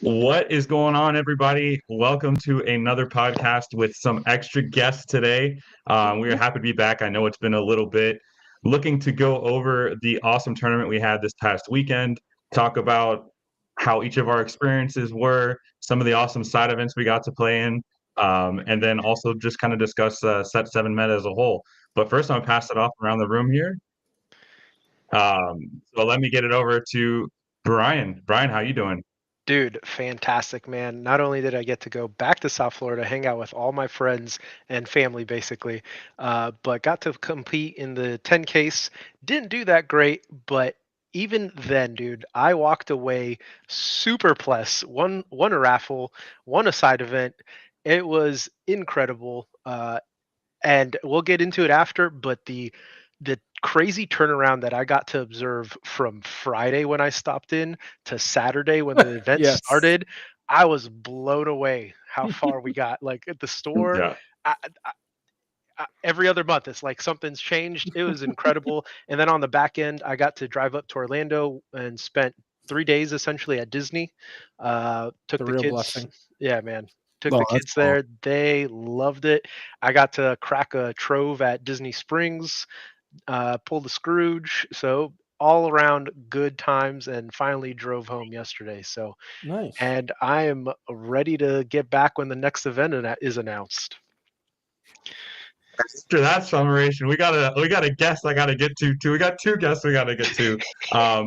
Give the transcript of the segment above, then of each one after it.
What is going on, everybody? Welcome to another podcast with some extra guests today. We are happy to be back. I know it's been a little bit. Looking to go over the awesome tournament we had this past weekend, talk about how each of our experiences were, some of the awesome side events we got to play in, and then also just kind of discuss Set 7 meta as a whole. But first, I'm going to pass it off around the room here. So let me get it over to Brian. Brian, how you doing? Dude, fantastic, man. Not only did I get to go back to South Florida, hang out with all my friends and family, basically, but got to compete in the 10 case. Didn't do that great, but even then, dude, I walked away super plus. Won a raffle, won a side event. It was incredible. And we'll get into it after, but the crazy turnaround that I got to observe from Friday when I stopped in to Saturday when the event Yes. started, I was blown away how far we got. Like at the store, Yeah. every other month, it's like something's changed. It was incredible. And then on the back end, I got to drive up to Orlando and spent 3 days essentially at Disney. Took The the real kids. blessing. Yeah, man. Took Oh, the that's kids cool. there. They loved it. I got to crack a trove at Disney Springs, pulled the Scrooge. So all around good times, and finally drove home yesterday. So, Nice. and I am ready to get back when the next event is announced. After that summation, we got a guest I gotta get to too. We got two guests we gotta get to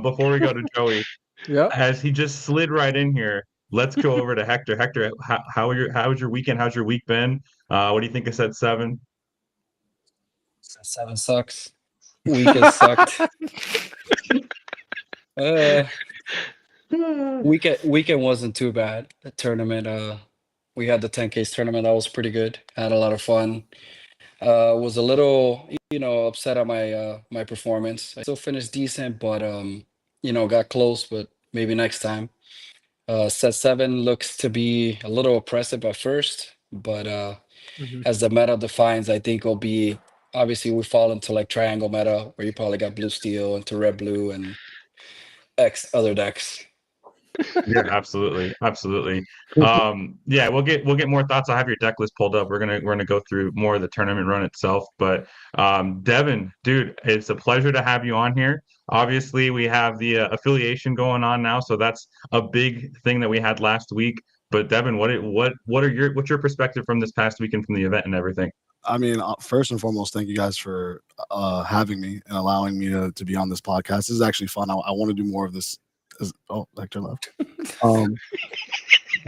before we go to Joey. Yep. As he just slid right in here, let's go over to Hector. Hector, how was your weekend? How's your week been? What do you think of set 7? Seven sucks. Weekend sucked. Uh, weekend wasn't too bad. The tournament, we had the 10 case tournament. That was pretty good. Had a lot of fun. Was a little, upset at my performance. I still finished decent, but got close. But maybe next time. Set 7 looks to be a little oppressive at first, but Mhm. as the meta defines, I think it'll be obviously we fall into like triangle meta where you probably got blue steel into red blue and X other decks. Yeah, absolutely, absolutely. Cool. Yeah, we'll get more thoughts. I have your deck list pulled up. We're gonna go through more of the tournament run itself. But Devin, dude, it's a pleasure to have you on here. Obviously, we have the affiliation going on now, so that's a big thing that we had last week. But Devin, what's your perspective from this past weekend from the event and everything? I mean, first and foremost, thank you guys for having me and allowing me to be on this podcast. This is actually fun. I want to do more of this. Oh, Hector left. Um,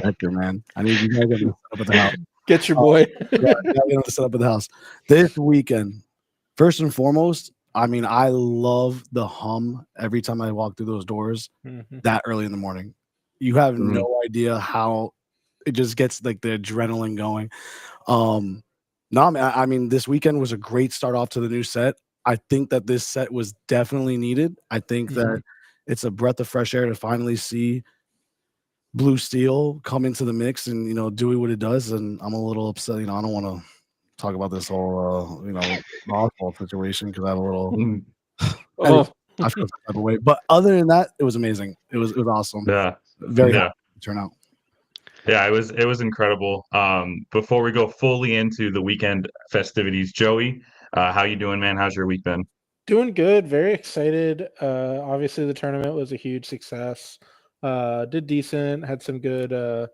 Hector, man, I need you guys to set up at the house. Get your boy. Yeah, you got to set up at the house this weekend. First and foremost, I mean, I love the hum every time I walk through those doors Mhm. that early in the morning. You have Mhm. no idea how it just gets like the adrenaline going. Um, no, I mean, this weekend was a great start off to the new set. I think that this set was definitely needed. I think that Mhm. it's a breath of fresh air to finally see Blue Steel come into the mix and do what it does. And I'm a little upset. I don't want to talk about this whole Oswald situation because I have a little Mhm. anyway, Oh, I feel some type of way. But other than that, it was amazing. It was awesome. Yeah, Very happy yeah. to turn out. Yeah, it was incredible. Before we go fully into the weekend festivities, Joey, how you doing, man? How's your week been? doing good. Very excited. Obviously, the tournament was a huge success. Did decent. Had some good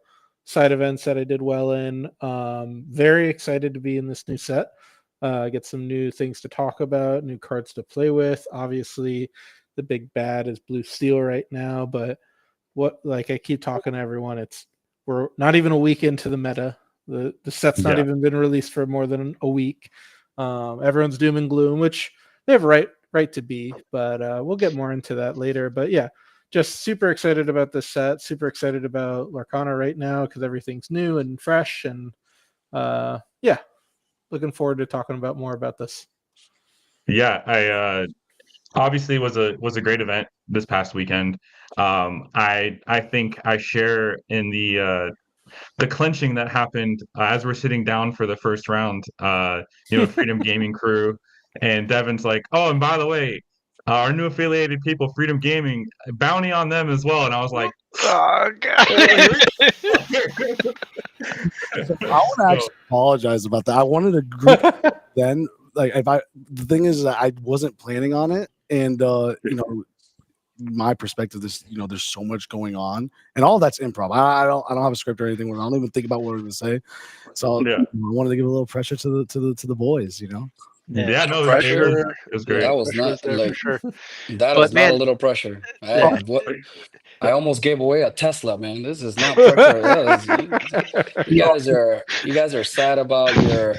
side events that I did well in. Very excited to be in this new set. Get some new things to talk about, new cards to play with. Obviously, the big bad is Blue Steel right now, but what like I keep talking to everyone, we're not even a week into the meta. The set's not Yeah, even been released for more than a week. Everyone's doom and gloom, which they have right to be, but we'll get more into that later. But yeah, just super excited about this set. Super excited about Larcana right now because everything's new and fresh, and yeah, looking forward to talking about more about this. yeah. I obviously was a great event this past weekend. I think I share in the clinching that happened as we're sitting down for the first round. Freedom Gaming crew, and Devin's like, "Oh, and by the way, our new affiliated people, Freedom Gaming, bounty on them as well. And I was like, Oh god. So I want to actually apologize about that. I wanted a group then. Like, the thing is that I wasn't planning on it, and my perspective, there's so much going on, and all that's improv. I don't have a script or anything. I don't even think about what we're going to say. So I wanted to give a little pressure to the boys. Yeah, no, pressure. it was great. That was not for sure. That is not a little pressure. I almost gave away a Tesla, man. This is not pressure. You guys are sad about your.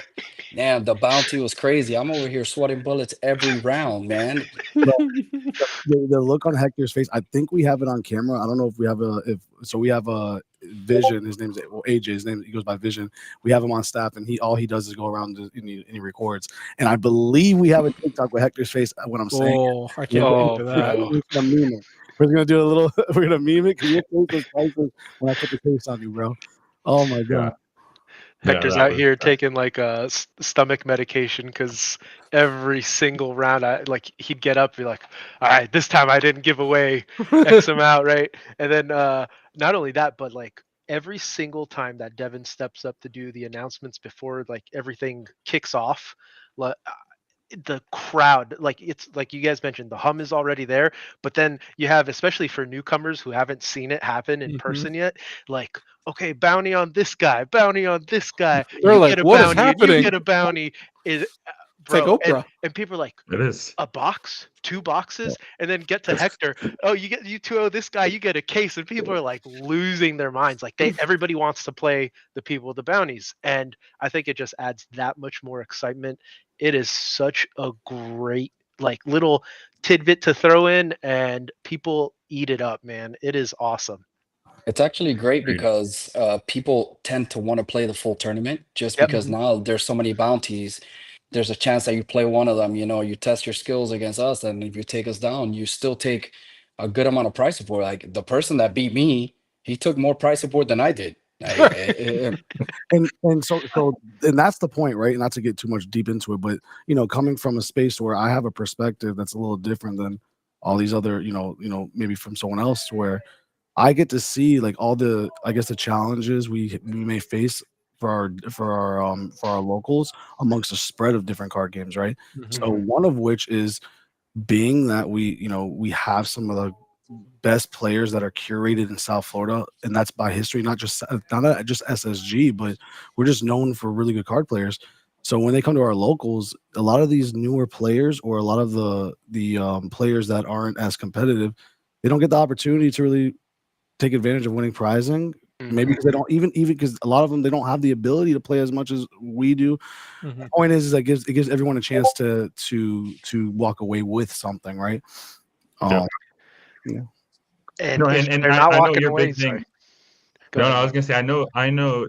Damn, the bounty was crazy. I'm over here sweating bullets every round, man. The look on Hector's face. I think we have it on camera. I don't know if we have we have a Vision. His name's AJ. His name, he goes by Vision. We have him on staff, and all he does is go around and he records. And I believe we have a TikTok with Hector's face when I'm saying. Oh, I can't wait for that. We're gonna do a little. We're gonna meme it. Can you face those when I put the face on you, bro? Oh my god. Hector's out here taking like a stomach medication because every single round, he'd get up and be like, "All right, this time I didn't give away X amount, right?" And then not only that, but like every single time that Devin steps up to do the announcements before like everything kicks off, the crowd, like it's like you guys mentioned, the hum is already there, but then you have, especially for newcomers who haven't seen it happen in person yet, like, okay, bounty on this guy, bounty on this guy. They're you like, get a what bounty, is happening? You get a bounty. Bro, it's like Oprah. And people are like, it is a box, 2 boxes, and then get to Hector. Oh, you 2-0 this guy, you get a case, and people are like losing their minds. Like everybody wants to play the people with the bounties, and I think it just adds that much more excitement. It is such a great like little tidbit to throw in, and people eat it up, man. It is awesome. It's actually great because people tend to want to play the full tournament just because now there's so many bounties. There's a chance that you play one of them, you test your skills against us, and if you take us down, you still take a good amount of prize support. Like the person that beat me, he took more prize support than I did. And so that's the point, right? Not to get too much deep into it, but coming from a space where I have a perspective that's a little different than all these other, maybe from someone else, where I get to see like all the, I guess, the challenges we may face for our locals amongst a spread of different card games, right? So one of which is being that we have some of the best players that are curated in South Florida, and that's by history, not just SSG, but we're just known for really good card players. So when they come to our locals, a lot of these newer players or a lot of the players that aren't as competitive, they don't get the opportunity to really take advantage of winning prizing. Maybe because they don't even because a lot of them, they don't have the ability to play as much as we do. The point is that it gives everyone a chance to walk away with something, right? And they're I not know walking your away. big thing. No, I was gonna say, I know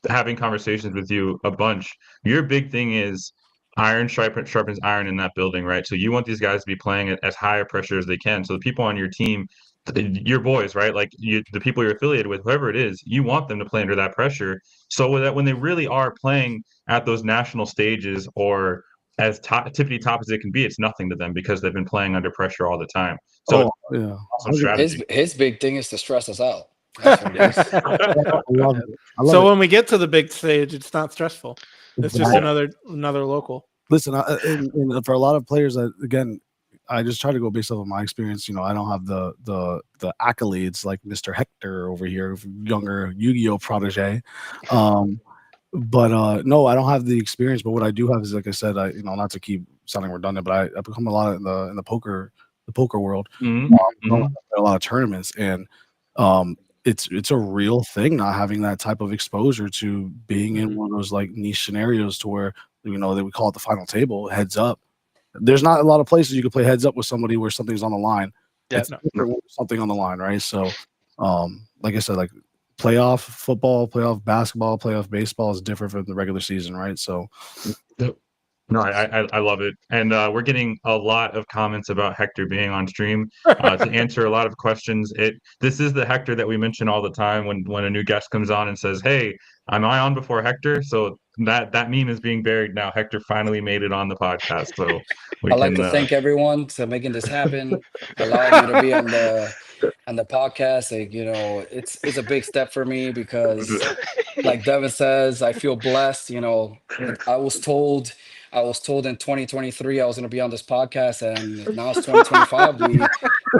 having conversations with you a bunch, your big thing is iron sharpens iron in that building, right? So you want these guys to be playing at as high a pressure as they can. So the people on your team, your boys, right? Like the people you're affiliated with, whoever it is, you want them to play under that pressure. So that when they really are playing at those national stages or as tippity top as it can be, it's nothing to them because they've been playing under pressure all the time. So awesome strategy. His big thing is to stress us out. That's what it is. I love it. So when we get to the big stage, it's not stressful. It's just another local. Listen, and for a lot of players, again, I just try to go based off of my experience. I don't have the accolades like Mr. Hector over here, younger Yu-Gi-Oh protege. But no, I don't have the experience. But what I do have is, like I said, not to keep sounding redundant, but I become a lot in the poker world. A lot of tournaments, and it's a real thing not having that type of exposure to being in one of those like niche scenarios to where that we call it the final table, heads up. There's not a lot of places you can play heads up with somebody where something's on the line. It's something on the line, right? So, like I said, like playoff football, playoff basketball, playoff baseball is different from the regular season, right? So, no, I love it, and we're getting a lot of comments about Hector being on stream to answer a lot of questions. This is the Hector that we mention all the time when a new guest comes on and says, "Hey, am I on before Hector?" So that meme is being buried now. Hector finally made it on the podcast, so we I'd like can. to thank everyone for making this happen, allowing me to be on the podcast. Like, it's a big step for me because, like Devin says, I feel blessed. I was told in 2023 I was going to be on this podcast, and now it's 2025.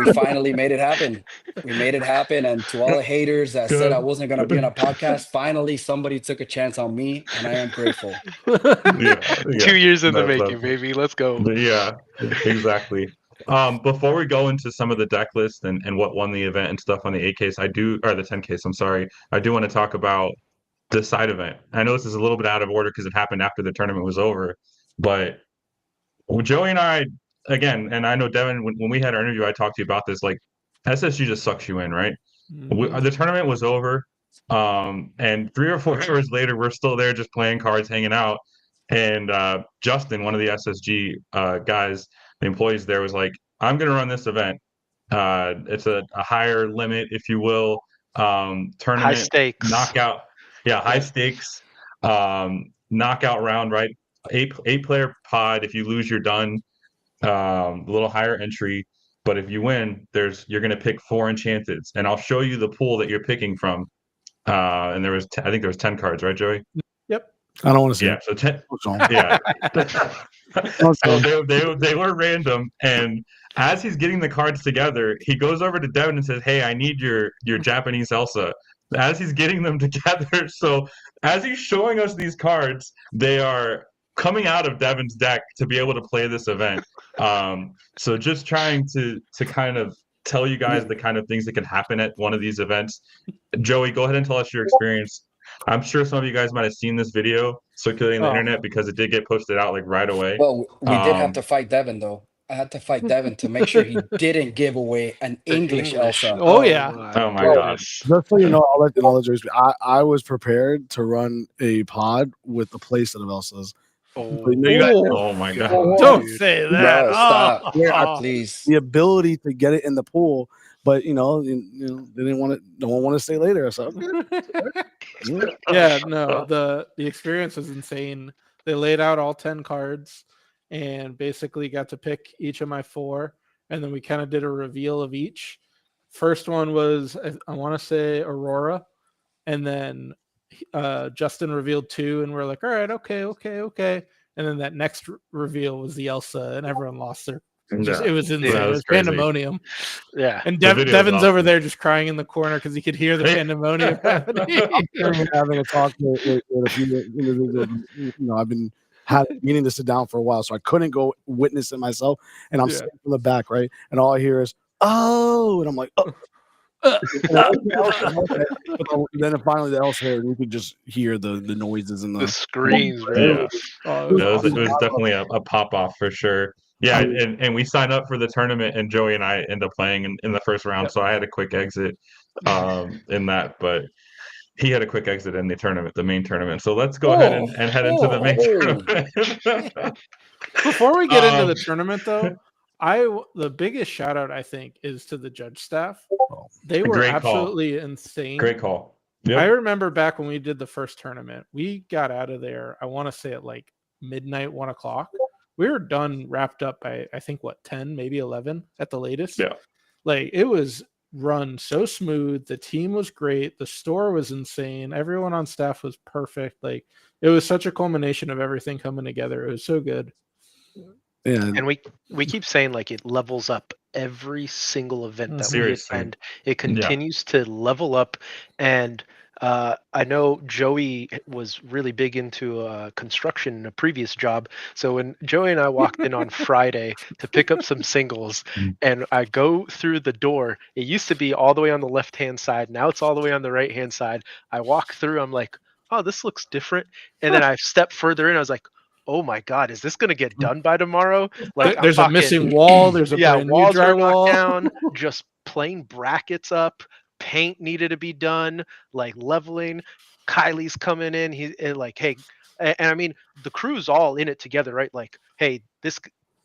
We finally made it happen. We made it happen, and to all the haters that said I wasn't going to be on a podcast, finally somebody took a chance on me, and I am grateful. Yeah, 2 years in the That- making, baby. Let's go. yeah, exactly. Before we go into some of the deck list and what won the event and stuff on the 8 case, or the 10 case, I'm sorry, I do want to talk about the side event. I know this is a little bit out of order because it happened after the tournament was over, but Joey and I, again, and I know Devin, when we had our interview, I talked to you about this. Like, SSG just sucks you in, right? The tournament was over, and 3 or 4 hours later, we're still there just playing cards, hanging out. And Justin, one of the SSG guys, the employees there, was like, "I'm going to run this event. It's a higher limit, if you will, tournament, High stakes. knockout. Yeah, high stakes, knockout round, right? Eight player pod. If you lose, you're done. A little higher entry, but if you win, you're going to pick 4 enchanteds, and I'll show you the pool that you're picking from. And I think there was 10 cards, right, Joey? Yep. I don't want to see. Yeah, so 10. It. Yeah. Don't So say it. they were random, and as he's getting the cards together, he goes over to Devin and says, "Hey, I need your Japanese Elsa." As he's getting them together, so as he's showing us these cards, they are coming out of Devin's deck to be able to play this event. So just trying to kind of tell you guys the kind of things that can happen at one of these events. Joey, go ahead and tell us your experience. I'm sure some of you guys might have seen this video circulating the internet because it did get posted out like right away. Well, we did have to fight Devin, though. I had to fight Devin to make sure he didn't give away an English Elsa. Oh, yeah. Oh my God. Just so you know, I'll let Joey speak. I was prepared to run a pod with the playset of Elsa's. Oh my God. Don't say that. No, stop. Oh. Please. The ability to get it in the pool, but they didn't want it. No one wanted to stay later or something. Yeah, no, the experience was insane. They laid out all 10 cards and basically got to pick each of my 4, and then we kind of did a reveal of each. First one was, I want to say, Aurora, and then Justin revealed 2, and we're like, all right, okay. And then that next reveal was the Elsa, and everyone lost their. It was insane. Yeah, it was crazy. pandemonium. Yeah. And The video's Devin's awesome. over there just crying in the corner because he could hear the pandemonium happening. Having a talk with a few individuals. I've been meaning to sit down for a while, so I couldn't go witness it myself. And I'm sitting in the back, right? And all I hear is, "Oh," and I'm like, "Oh." And then finally the Elsa, and you could just hear the noises and The screams, right? Yeah. Oh, It was definitely a pop off for sure. Yeah, and we signed up for the tournament, and Joey and I ended up playing in the first round, so I had a quick exit in that, but he had a quick exit in the main tournament. So let's go ahead and head into the main tournament. Before we get into the tournament, though, the biggest shout out I think is to the judge staff. They were Great call. absolutely insane. Great call. I Yep. remember back when we did the first tournament, we got out of there, I want to say at like midnight, 1 o'clock. We were done, wrapped up by, I think, 10, maybe 11 at the latest. Yeah. Like, it was run so smooth. The team was great. The store was insane. Everyone on staff was perfect. Like, it was such a culmination of everything coming together. It was so good. Yeah. And we keep saying like it levels up every single event that Seriously. we attend. It continues to level up, and I know Joey was really big into construction in a previous job. So when Joey and I walked in on Friday to pick up some singles, and I go through the door, it used to be all the way on the left-hand side. Now it's all the way on the right-hand side. I walk through, I'm like, oh, this looks different. And then I step further in, I was like, oh my God, is this going to get done by tomorrow? Like, There's a missing wall. There's a brand new walls were knocked drywall. down, just plain brackets up. Paint needed to be done, like leveling. Kylie's coming in. He's like, hey, and I mean, the crew's all in it together, right? Like, hey,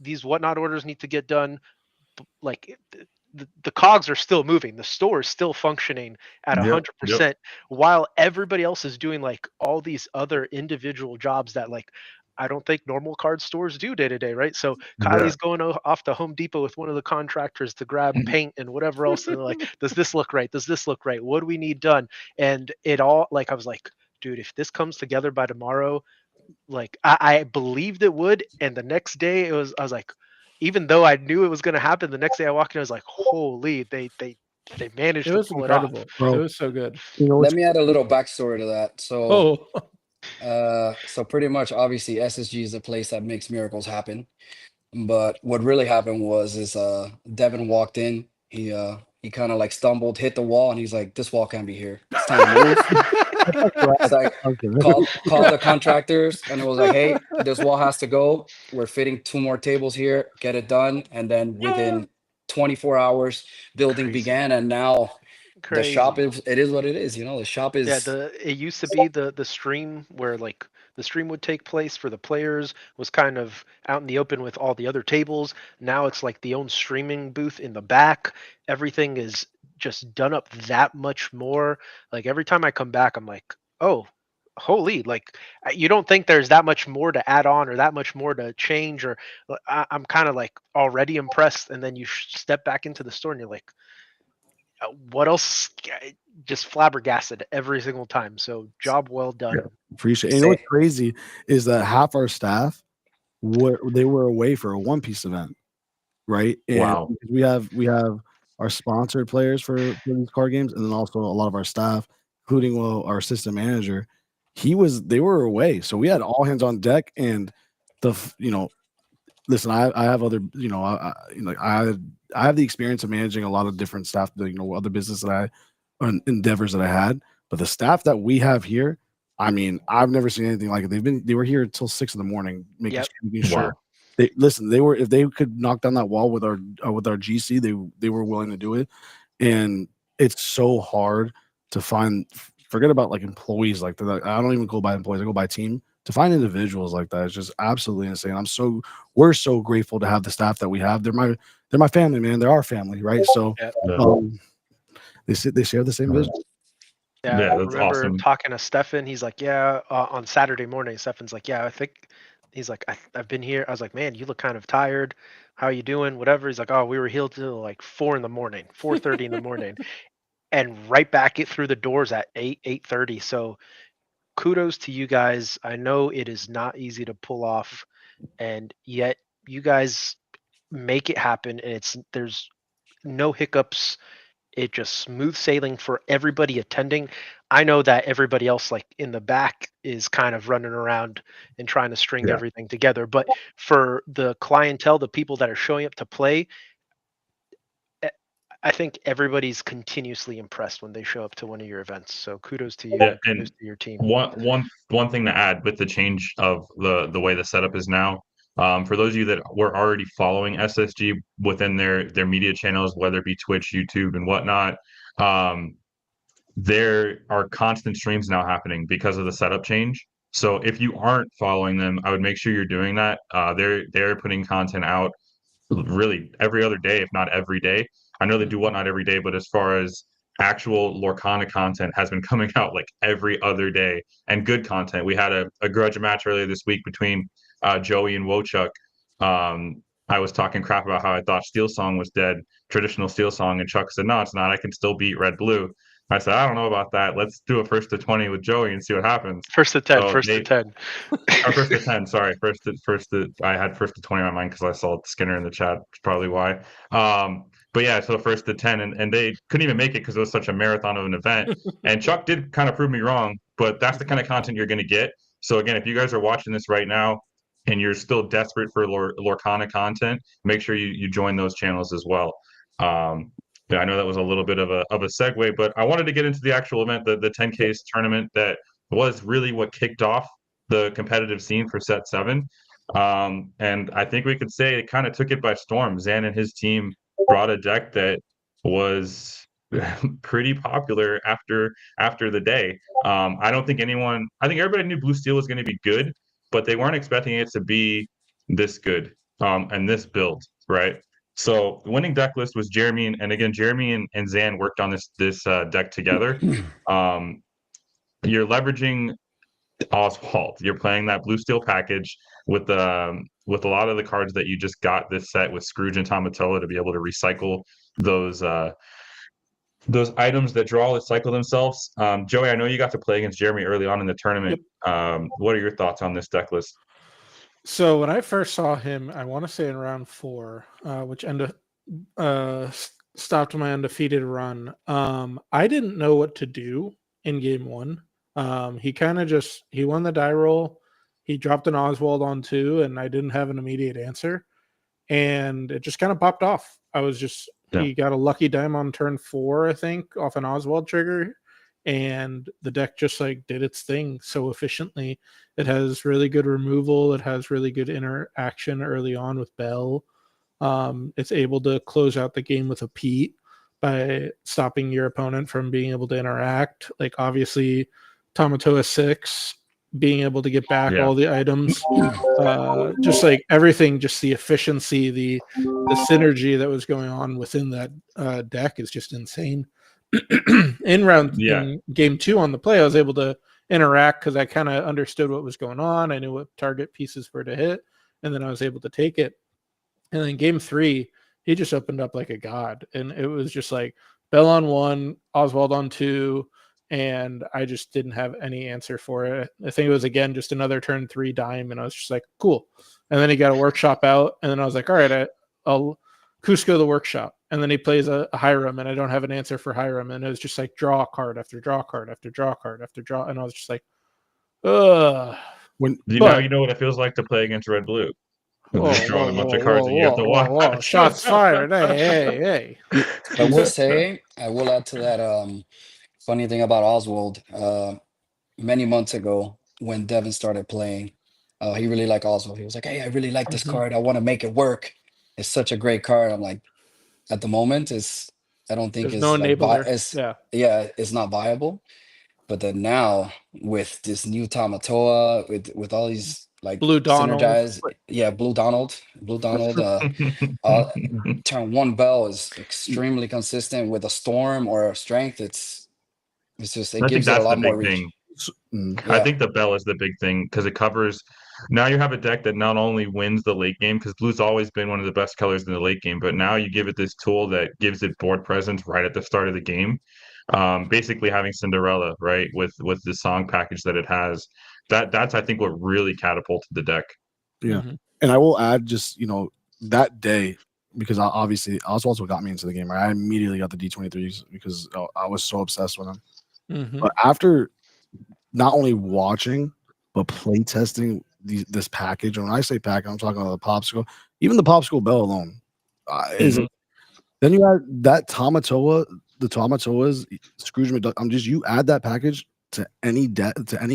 these whatnot orders need to get done. Like, the cogs are still moving. The store is still functioning at Yep. 100%, while everybody else is doing like all these other individual jobs that like I don't think normal card stores do day to day, right? So Yeah. Kylie's going off to Home Depot with one of the contractors to grab paint and whatever else, and they're like, "Does this look right? Does this look right? What do we need done?" And it all like I was like, "Dude, if this comes together by tomorrow, like I believed it would." And the next day, I was like, even though I knew it was going to happen, the next day I walked in, I was like, "Holy, they managed It to was pull it off." incredible. It bro. was so good. You know Let what's me add a little backstory to that. So, Oh, so pretty much, obviously, SSG is a place that makes miracles happen. But what really happened was, Devin walked in. He kind of like stumbled, hit the wall, and he's like, "This wall can't be here. It's time to move." It's like call the contractors, and it was like, "Hey, this wall has to go. We're fitting 2 more tables here. Get it done." And then within 24 hours, building Crazy, began, and now the shop crazy. is, it is what it is. The shop Yeah, is. it used to be the stream where like the stream would take place for the players was kind of out in the open with all the other tables. Now it's like the own streaming booth in the back. Everything is just done up that much more. Like every time I come back, I'm like, oh, holy! Like you don't think there's that much more to add on or that much more to change, or I'm kind of like already impressed, and then you step back into the store and you're like, what else? Just flabbergasted every single time. So job well done. Yeah. appreciate. And you know what's crazy is that half our staff were away for a One Piece event, right? And Wow. we have our sponsored players for these card games, and then also a lot of our staff, including our assistant manager. They were away, so we had all hands on deck. And listen, I have other, I have the experience of managing a lot of different staff, other business endeavors that I had, but the staff that we have here, I mean, I've never seen anything like it. They were here until 6 in the morning, making sure. Wow. They were, if they could knock down that wall with our GC, they were willing to do it. And it's so hard to find. Forget about like employees like that. I don't even go by employees. I go by team. To find individuals like that is just absolutely insane. We're so grateful to have the staff that we have. They're my family, man. They're our family, right? So they share the same vision. Yeah, Yeah, I that's remember awesome. talking to Stefan. He's like, yeah, on Saturday morning, Stefan's like, yeah, I think he's like, I've been here. I was like, man, you look kind of tired. How are you doing? Whatever. He's like, oh, we were here till like 4 in the morning, 4:30 in the morning, and right back it through the doors at 8:30. So kudos to you guys. I know it is not easy to pull off, and yet you guys make it happen. And there's no hiccups. It just smooth sailing for everybody attending. I know that everybody else like in the back is kind of running around and trying to string Yeah. everything together, but for the clientele, the people that are showing up to play, eh, I think everybody's continuously impressed when they show up to one of your events. So kudos to you, Yeah, kudos and to your team. one thing to add with the change of the way the setup is now, for those of you that were already following SSG within their media channels, whether it be Twitch, YouTube, and whatnot, there are constant streams now happening because of the setup change. So if you aren't following them, I would make sure you're doing that. They're putting content out really every other day, if not every day. I know they do whatnot every day, but as far as actual Lorcana content has been coming out like every other day, and good content. We had a grudge match earlier this week between Joey and Wochuk. I was talking crap about how I thought Steel Song was dead, traditional Steel Song, and Chuck said, "No, it's not. I can still beat Red Blue." I said, "I don't know about that. Let's do a first to 20 with Joey and see what happens." First to 10, So first to 10. or first to 10, sorry. I had first to 20 on my mind because I saw Skinner in the chat. That's probably why. But yeah, so first to 10, and they couldn't even make it because it was such a marathon of an event. And Chuck did kind of prove me wrong, but that's the kind of content you're going to get. So again, if you guys are watching this right now and you're still desperate for Lorcana content, make sure you join those channels as well. Yeah, I know that was a little bit of a segue, but I wanted to get into the actual event, the 10Ks tournament that was really what kicked off the competitive scene for set 7. And I think we could say it kind of took it by storm. Zan and his team brought a deck that was pretty popular after the day. I don't think I think everybody knew Blue Steel was going to be good, but they weren't expecting it to be this good and this build, right? So the winning deck list was Jeremy and again Jeremy and Zan worked on this deck together. You're leveraging Oswald. You're playing that blue steel package with a lot of the cards that you just got this set with Scrooge and Tamatoa to be able to recycle those items that draw that cycle themselves. Joey, I know you got to play against Jeremy early on in the tournament. What are your thoughts on this deck list? So when I first saw him, I want to say in round 4, which stopped my undefeated run. I didn't know what to do in game 1. He kind of he won the die roll. He dropped an Oswald on 2, and I didn't have an immediate answer. And it just kind of popped off. He got a lucky dime on turn 4, I think, off an Oswald trigger. And the deck just like did its thing so efficiently. It has really good removal. It has really good interaction early on with Bell. It's able to close out the game with a Pete by stopping your opponent from being able to interact. Like obviously Tamatoa 6, being able to get back all the items, just like everything, just the efficiency, the synergy that was going on within that deck is just insane. In game 2 on the play, I was able to interact because I kind of understood what was going on. I knew what target pieces were to hit, and then I was able to take it. And then game 3, he just opened up like a god, and it was just like Bell on 1, Oswald on 2, and I just didn't have any answer for it. I think it was again just another turn 3 dime, and I was just like, cool. And then he got a workshop out, and then I was like, all right, I'll Cusco the workshop. And then he plays a Hiram, and I don't have an answer for Hiram. And it was just like draw card after draw card after draw card after draw. And I was just like, ugh. Now you know what it feels like to play against red blue. Just drawing a bunch of cards and you have to watch. Shots fired. Hey. I will add to that funny thing about Oswald. Many months ago when Devin started playing, he really liked Oswald. He was like, hey, I really like this card. I want to make it work. It's such a great card. I'm like, at the moment, I don't think there's it's no like enabler. It's not viable. But then now with this new Tamatoa, with all these like Blue Donald, Blue Donald. Turn 1 Bell is extremely consistent with a Storm or a Strength. It gives it a lot more reach. I think the Bell is the big thing because it covers. Now you have a deck that not only wins the late game, because blue's always been one of the best colors in the late game, but now you give it this tool that gives it board presence right at the start of the game. Basically having Cinderella, right, with the song package that it has. That's I think what really catapulted the deck. Yeah. And I will add just, that day, because obviously Oswald's what got me into the game, right? I immediately got the D23s because I was so obsessed with them. But after not only watching but play testing this package, and when I say package, I'm talking about the popsicle. Even the popsicle Bell alone then you add that Tamatoa, the Tamatoas, Scrooge McDuck. You add that package to any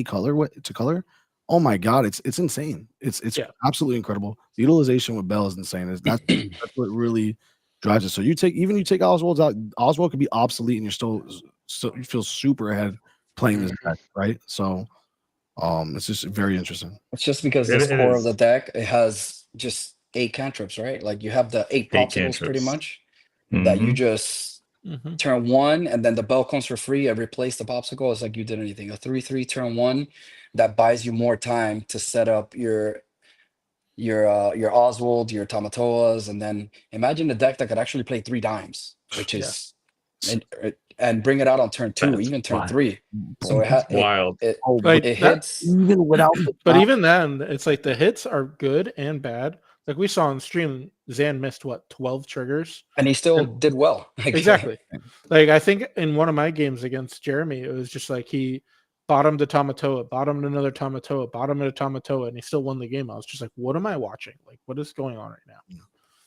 color color. Oh my god, it's insane. It's absolutely incredible. The utilization with Bell is insane. That's what really drives it. So you take Oswald's out, Oswald could be obsolete, and you feel super ahead playing this deck, right? So it's just very interesting. It's just because the core of the deck, it has just 8 cantrips, right? Like you have the 8 popsicles pretty much that you just turn 1, and then the Bell comes for free and replace the popsicle. It's like you did anything. A 3/3 turn 1 that buys you more time to set up your Oswald, your Tamatoas, and then imagine a deck that could actually play 3 dimes, which is and bring it out on turn 2, even turn 3. So it wild. It hits even without. But even then, it's like the hits are good and bad. Like we saw on stream, Zan missed 12 triggers, and he still did well. Exactly. Like I think in one of my games against Jeremy, it was just like he bottomed a Tamatoa, bottomed another Tamatoa, bottomed a Tamatoa, and he still won the game. I was just like, what am I watching? Like, what is going on right now?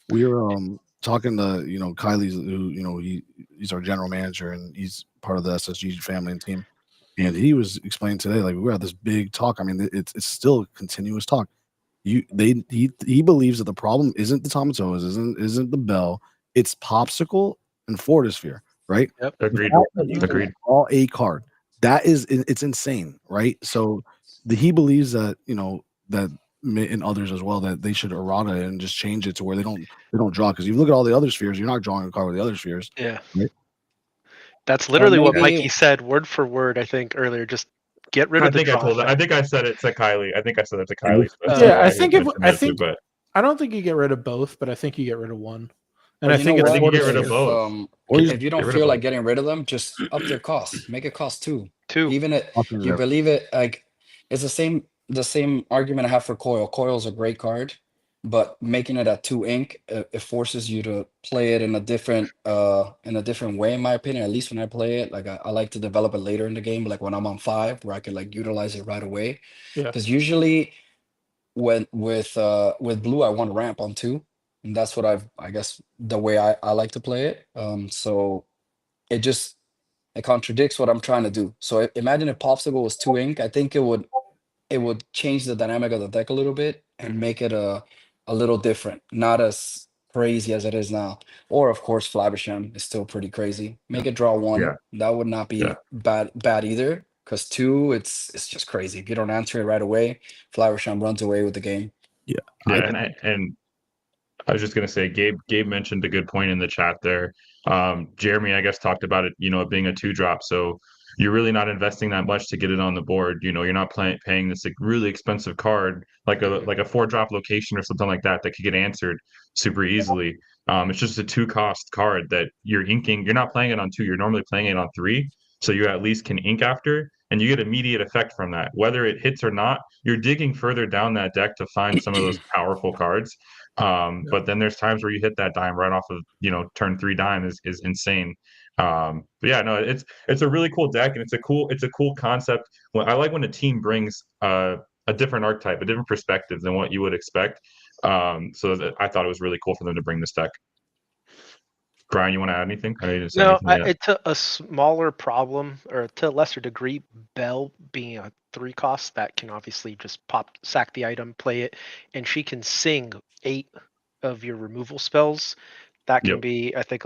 We were talking to Kylie's, who he's our general manager and he's part of the SSG family and team, and he was explaining today, like, we had this big talk. I mean, it's still a continuous talk. He believes that the problem isn't the Tamatoas, isn't the Bell, it's Popsicle and Fortisphere, right? Yep. Agreed. All a card. It's insane, right? So he believes that that in others as well that they should errata it and just change it to where they don't draw. Because you look at all the other spheres, you're not drawing a card with the other spheres. Yeah. Right? That's literally what maybe- Mikey said word for word, I think, earlier. Just get rid of the draw I think I said it to Kylie. I think I said it to Kylie. Yeah, I think but I don't think you get rid of both, but I think you get rid of one. And Or I you think know it's what? you get rid forced of you. both. Or you If you get don't rid feel of like both. getting rid of them, just up their cost. Make it cost 2. 2. Even it, you believe it, like it's the same argument I have for Coil. Coil's a great card, but making it at 2 ink, it forces you to play it in a different way, in my opinion. At least when I play it, like I like to develop it later in the game, like when I'm on 5, where I can like utilize it right away. Yeah. Because usually when with blue, I want ramp on 2, and that's what I guess the way I like to play it. So it contradicts what I'm trying to do. So imagine if Popsicle was 2 ink, I think it would change the dynamic of the deck a little bit and make it a little different, not as crazy as it is now. Or of course, Flabbersham is still pretty crazy. Make it draw 1. Yeah. That would not be Yeah. bad either. Because 2, it's just crazy. If you don't answer it right away, Flabbersham runs away with the game. Yeah, and I was just gonna say, Gabe mentioned a good point in the chat there. Jeremy, I guess, talked about it, it being a 2-drop. So you're really not investing that much to get it on the board. You're not paying this really expensive card like a 4-drop location or something like that could get answered super easily. It's just a 2-cost card that you're inking. You're not playing it on 2. You're normally playing it on 3. So you at least can ink after, and you get immediate effect from that. Whether it hits or not, you're digging further down that deck to find some of those powerful cards. But then there's times where you hit that dime right off of turn 3 dime is insane. But yeah, no, it's a really cool deck, and it's a cool concept. I like when a team brings a different archetype, a different perspective than what you would expect. So I thought it was really cool for them to bring this deck. Brian, you want to add anything? I know you didn't say anything yet. It's a smaller problem, or to a lesser degree, Belle being a 3 cost that can obviously just sack the item, play it, and she can sing 8 of your removal spells. That can be, I think,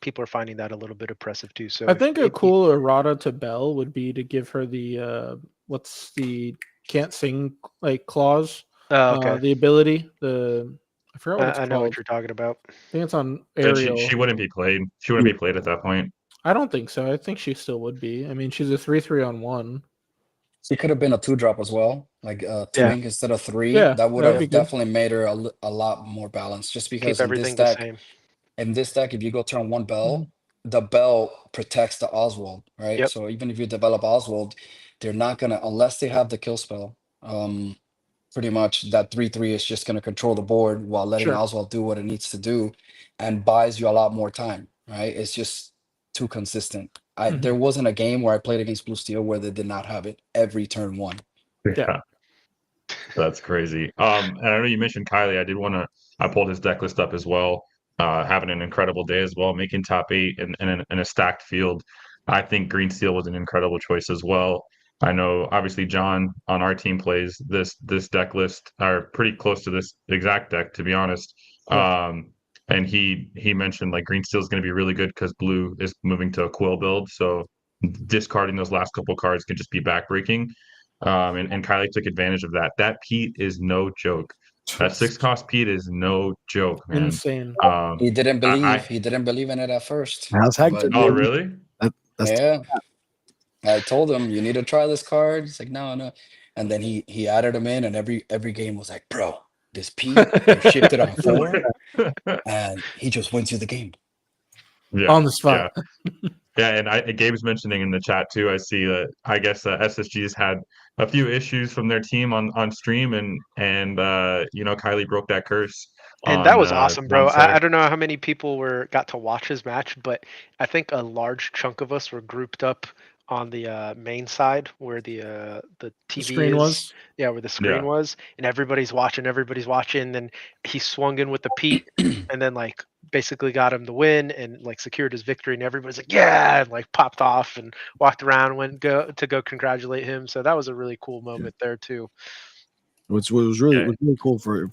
people are finding that a little bit oppressive too. So I think a cool errata to Belle would be to give her the what's the can't sing like clause. okay. The ability, I forgot what it's I called. know what you're talking about. I think it's on Ariel. She wouldn't be played. She wouldn't be played at that point. I don't think so. I think she still would be. I mean, she's a 3/3 on 1. She could have been a 2-drop as well, like 2 ink instead of 3. Yeah, that would that'd be have good. definitely made her a lot more balanced. Just because Keep everything the same. in this deck, if you go turn 1 Bell, the Bell protects the Oswald, right? Yep. So even if you develop Oswald, they're not gonna, unless they have the kill spell. Pretty much that 3/3 is just gonna control the board while letting Sure. Oswald do what it needs to do, and buys you a lot more time, right? It's just too consistent. There wasn't a game where I played against Blue Steel where they did not have it every turn 1. Yeah. That's crazy. And I know you mentioned Kylie. I pulled his deck list up as well. Having an incredible day as well, making top 8 in a stacked field. I think Green Steel was an incredible choice as well. I know obviously John on our team plays this deck list, or pretty close to this exact deck, to be honest. Yeah. And he mentioned like Green Steel is going to be really good because Blue is moving to a Quill build, so discarding those last couple cards can just be backbreaking. And Kylie took advantage of that. That Pete is no joke. That 6-cost Pete is no joke, man. Insane. He didn't believe. He didn't believe in it at first. That's Hector. but- Oh, really? That's yeah. I told him you need to try this card. He's like, no. And then he added him in, and every game was like, bro, this Pete you shifted on 4, and he just wins you the game. Yeah. On the spot. Yeah, and Gabe's mentioning in the chat too. I see that I guess SSG's had a few issues from their team on stream, and Kylie broke that curse. And that was awesome, bro. I I don't know how many people got to watch his match, but I think a large chunk of us were grouped up on the main side where the TV screen was. Yeah, where the screen was, and everybody's watching. Then he swung in with the Pete, and then like basically got him the win and like secured his victory. And everybody's like, yeah, and like popped off and walked around, go congratulate him. So that was a really cool moment there too. Which was really cool for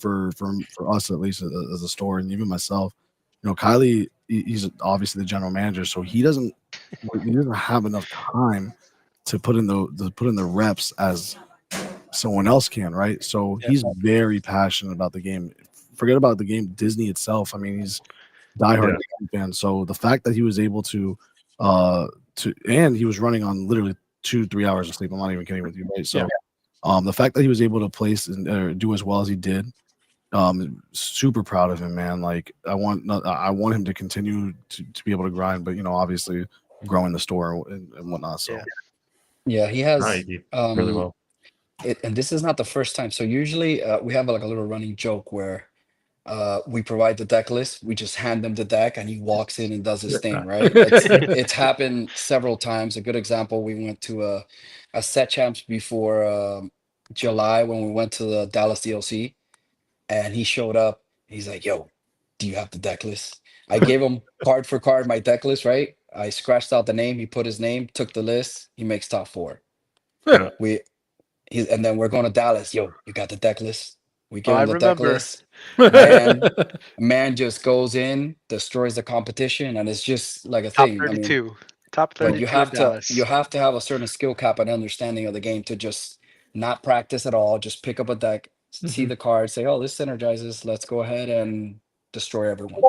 us, at least as a store, and even myself. Kylie, he's obviously the general manager, so he doesn't have enough time to put in the reps as someone else can, right? So he's very passionate about the game. Forget about the game, Disney itself. I mean, he's diehard fan. So the fact that he was able and he was running on literally 2-3 hours of sleep. I'm not even kidding with you, right? So the fact that he was able to place and do as well as he did, super proud of him, man. Like I want him to continue to be able to grind, but obviously growing the store and whatnot. So he has really well. And this is not the first time. So usually we have like a little running joke where we provide the deck list, we just hand him the deck and he walks in and does his thing, right? It's happened several times. A good example, we went to a set champs before July when we went to the Dallas DLC, and he showed up. He's like, yo, do you have the deck list? I gave him card for card my deck list, right? I scratched out the name, he put his name, took the list, he makes top 4. And then we're going to Dallas. Yo, you got the deck list? We give him the deck list. Man just goes in, destroys the competition, and it's just like a Top thing. 32. I mean, Top 32. but you have to have a certain skill cap and understanding of the game to just not practice at all. Just pick up a deck, see the card, say, "Oh, this synergizes. Let's go ahead and destroy everyone."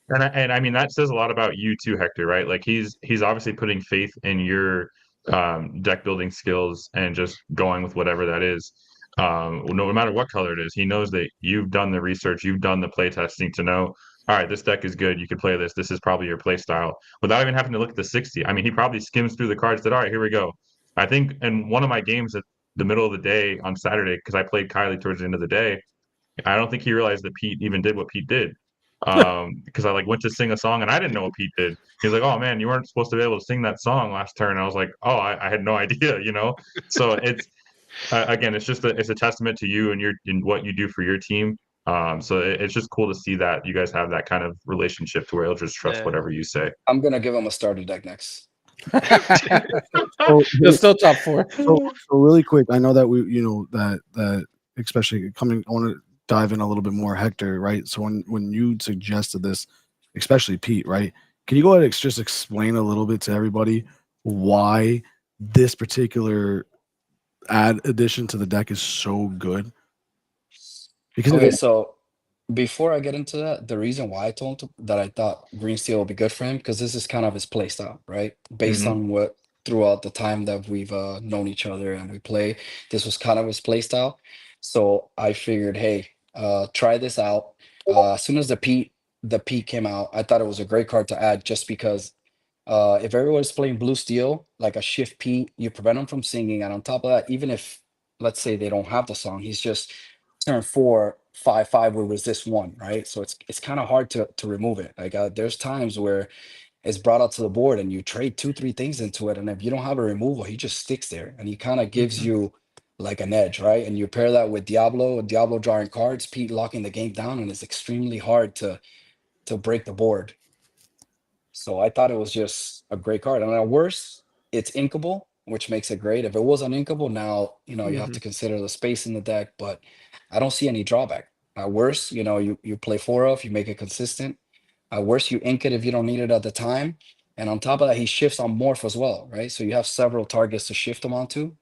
And I mean that says a lot about you too, Hector, right? Like he's obviously putting faith in your deck building skills and just going with whatever that is. No matter what color it is, he knows that you've done the research, you've done the play testing to know, all right, this deck is good, you can play this. This is probably your play style without even having to look at the 60. I mean, he probably skims through the cards, said, all right, here we go. I think in one of my games at the middle of the day on Saturday, because I played Kylie towards the end of the day, I don't think he realized that Pete even did what Pete did. Because I went to sing a song and I didn't know what Pete did. He was like, "Oh man, you weren't supposed to be able to sing that song last turn." And I was like, "Oh, I had no idea," So it's again, it's just it's a testament to you and what you do for your team. So it's just cool to see that you guys have that kind of relationship to where he'll just trust whatever you say. I'm gonna give him a starter deck next. It's still top 4. So really quick, I know that we, that especially coming, I want to dive in a little bit more, Hector, right? So when you suggested this, especially Pete, right? Can you go ahead and just explain a little bit to everybody why this particular addition to the deck is so good? Because so before I get into that, the reason why I told him that I thought Green Steel would be good for him, because this is kind of his play style, right? Based on what throughout the time that we've known each other and we play, this was kind of his play style. So I figured, hey, try this out. As soon as the Pete came out, I thought it was a great card to add just because if everyone's playing Blue Steel, like a Shift Pete, you prevent them from singing. And on top of that, even if, let's say, they don't have the song, he's just turn 4, 5/5 will resist 1, right? So it's kind of hard to remove it. Like there's times where it's brought out to the board and you trade 2-3 things into it, and if you don't have a removal, he just sticks there and he kind of gives you like an edge, right? And you pair that with Diablo drawing cards, Pete locking the game down, and it's extremely hard to break the board. So I thought it was just a great card. And at worst, it's inkable, which makes it great. If it was uninkable, now you have to consider the space in the deck, but I don't see any drawback. At worst, you play 4 of, you make it consistent. At worst, you ink it if you don't need it at the time. And on top of that, he shifts on morph as well, right? So you have several targets to shift them onto,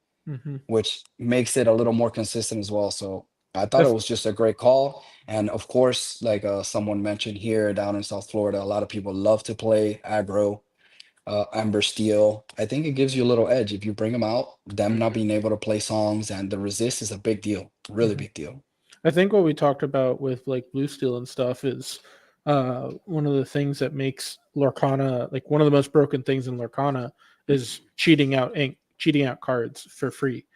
which makes it a little more consistent as well. So I thought it was just a great call. And of course, like someone mentioned here down in South Florida, a lot of people love to play aggro, Amber Steel. I think it gives you a little edge if you bring them out, them not being able to play songs, and the resist is a big deal, really big deal. I think what we talked about with like Blue Steel and stuff is one of the things that makes Lorcana, like one of the most broken things in Lorcana is cheating out cards for free.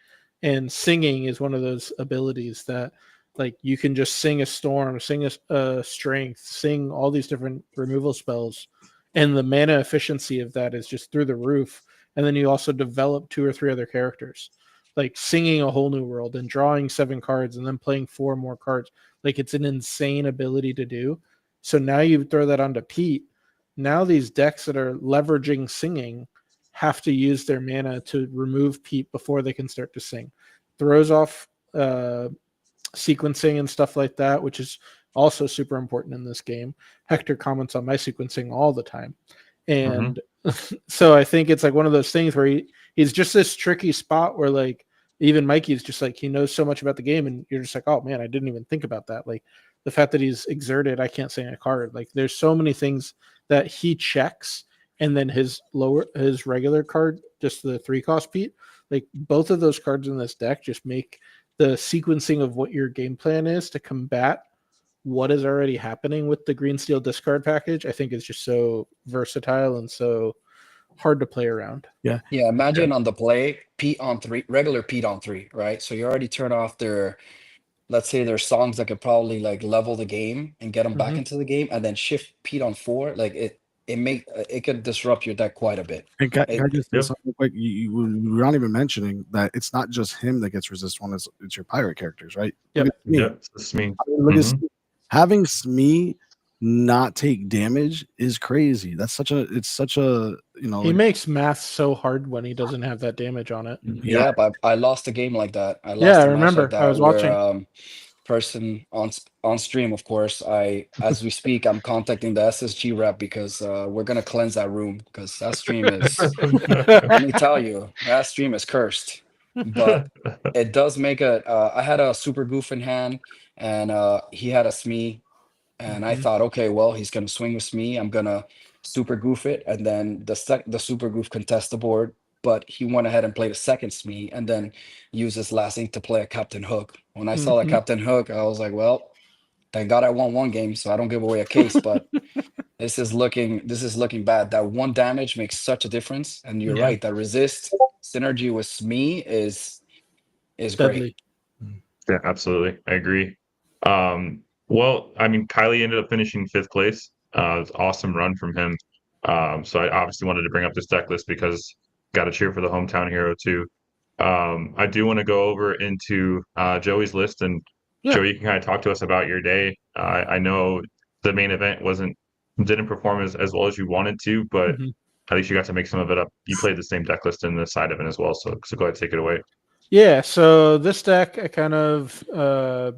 And singing is one of those abilities that like you can just sing a storm, sing a strength, sing all these different removal spells. And the mana efficiency of that is just through the roof. And then you also develop 2 or 3 other characters, like singing a whole new world and drawing 7 cards and then playing 4 more cards. Like it's an insane ability to do. So now you throw that onto Pete. Now these decks that are leveraging singing have to use their mana to remove Pete before they can start to sing. Throws off sequencing and stuff like that, which is also super important in this game. Hector comments on my sequencing all the time. And so I think it's like one of those things where he's just this tricky spot where like even Mikey's just like, he knows so much about the game, and you're just like, oh man, I didn't even think about that. Like the fact that he's exerted, I can't say in a card. Like there's so many things that he checks, and then his regular card, just the 3-cost Pete, like both of those cards in this deck just make the sequencing of what your game plan is to combat what is already happening with the green steel discard package, I think is just so versatile and so hard to play around. Yeah, imagine on the play, Pete on 3, regular Pete on 3, right? So you already turn off their, let's say there's songs that could probably like level the game and get them back into the game, and then shift Pete on 4, like it could disrupt your deck quite a bit. And can I just say something quick? We're not even mentioning that it's not just him that gets resist one; it's your pirate characters, right? Yep. It's Smee. Look at Smee. Having Smee not take damage is crazy. It's such a he makes math so hard when he doesn't have that damage on it. Yeah, but I lost a game like that. I remember. Like that I was watching. Person on stream, of course. As we speak, I'm contacting the SSG rep because we're gonna cleanse that room, because that stream is let me tell you, that stream is cursed. But it does make I had a super goof in hand, and he had a Smee, and I thought, okay, well, he's gonna swing with Smee, I'm gonna super goof it, and then the super goof contest the board, but he went ahead and played a second Smee and then used his last ink to play a Captain Hook. When I saw that Captain Hook, I was like, well, thank God I won one game, so I don't give away a case. But this is looking bad. That 1 damage makes such a difference. And you're right, that resist synergy with Smee is great. Yeah, absolutely. I agree. Well, I mean, Kylie ended up finishing 5th place. It was an awesome run from him. So I obviously wanted to bring up this deck list because got to cheer for the hometown hero too. I do want to go over into Joey's list, and Joey, you can kind of talk to us about your day. I know the main event didn't perform as well as you wanted to, but at least you got to make some of it up. You played the same deck list in the side event as well, so go ahead, take it away. Yeah, so this deck, I kind of I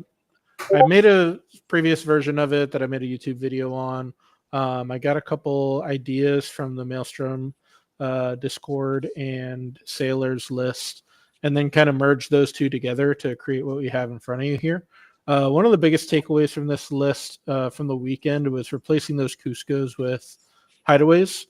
made a previous version of it that I made a YouTube video on. I got a couple ideas from the Maelstrom Discord and Sailors list, and then kind of merged those two together to create what we have in front of you here. One of the biggest takeaways from this list from the weekend was replacing those Cuscos with Hideaways.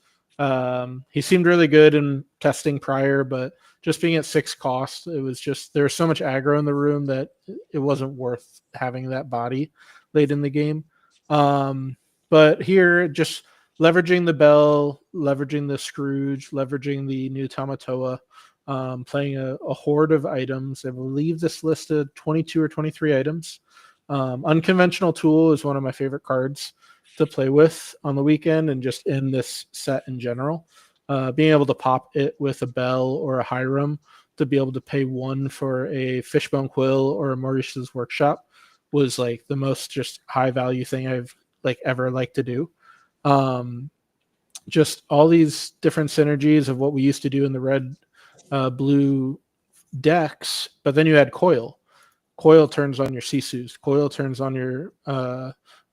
He seemed really good in testing prior, but just being at 6 cost, it was just, there was so much aggro in the room that it wasn't worth having that body late in the game. But here, just leveraging the Bell, leveraging the Scrooge, leveraging the new Tamatoa, playing a horde of items. I believe this listed 22 or 23 items. Unconventional Tool is one of my favorite cards to play with on the weekend and just in this set in general. Being able to pop it with a Bell or a Hiram to be able to pay 1 for a Fishbone Quill or a Maurice's Workshop was like the most just high value thing I've ever liked to do. Just all these different synergies of what we used to do in the red blue decks, but then you add Coil. Coil turns on your Sisus. Coil turns on your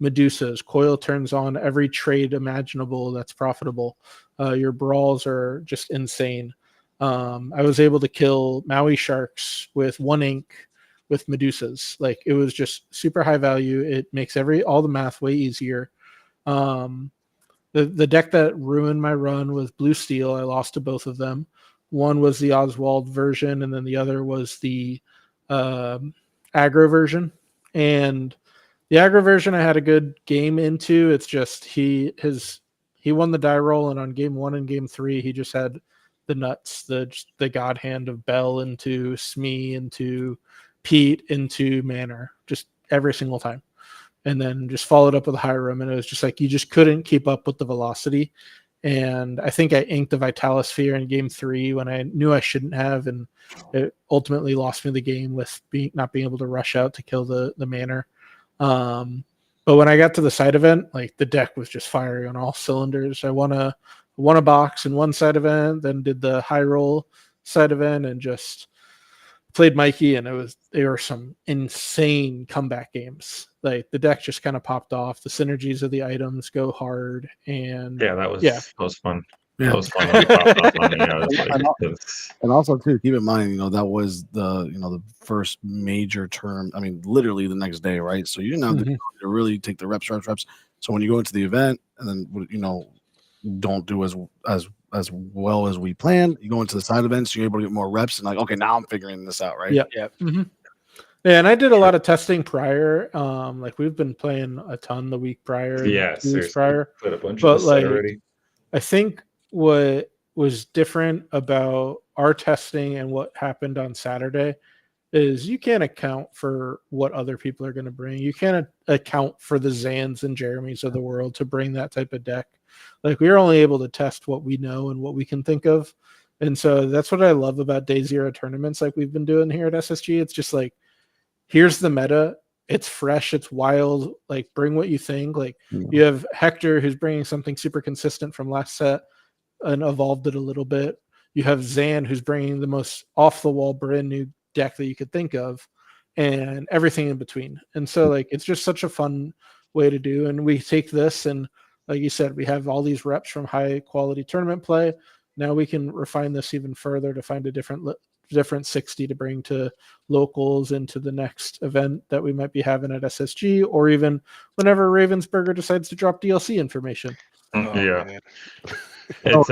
Medusas. Coil turns on every trade imaginable that's profitable. Your brawls are just insane. I was able to kill Maui Sharks with 1 ink with Medusas. Like, it was just super high value. It makes all the math way easier. The deck that ruined my run was Blue Steel. I lost to both of them. One was the Oswald version, and then the other was the aggro version. And the aggro version I had a good game into. It's just he won the die roll, and on game 1 and game 3, he just had the nuts, the god hand of Bell into Smee, into Pete, into Manor, just every single time. And then just followed up with Hiram, and it was just like you just couldn't keep up with the velocity. And I think I inked the Vitalosphere in game 3 when I knew I shouldn't have, and it ultimately lost me the game with not being able to rush out to kill the Manor. But when I got to the side event, like, the deck was just firing on all cylinders. I won a box in one side event, then did the high roll side event, and just played Mikey, and they were some insane comeback games. Like, the deck just kind of popped off. The synergies of the items go hard, and that was fun. Yeah. That was fun. That popped up on me. I was like, And also too, keep in mind, that was the first major term. I mean, literally the next day, right? So you didn't have to really take the reps. So when you go into the event and then don't do as well as we planned, you go into the side events, you're able to get more reps, and like, okay, now I'm figuring this out, right? Yeah. Yeah, and I did a lot of testing prior. Like we've been playing a ton the week prior, yeah, 2 weeks seriously. prior. Put a bunch But of the set like, already. I think what was different about our testing and what happened on Saturday is you can't account for what other people are going to bring. You can't account for the Zans and Jeremys of the world to bring that type of deck. Like we are only able to test what we know and what we can think of. And so that's what I love about day zero tournaments like we've been doing here at SSG. It's just like, here's the meta. It's fresh. It's wild. Like bring what you think. Like you have Hector who's bringing something super consistent from last set and evolved it a little bit. You have Zan who's bringing the most off the wall brand new deck that you could think of, and everything in between. And so like it's just such a fun way to do. And we take this and like you said, we have all these reps from high quality tournament play. Now we can refine this even further to find a different 60 to bring to locals into the next event that we might be having at SSG, or even whenever Ravensburger decides to drop DLC information. Yeah. Man. It's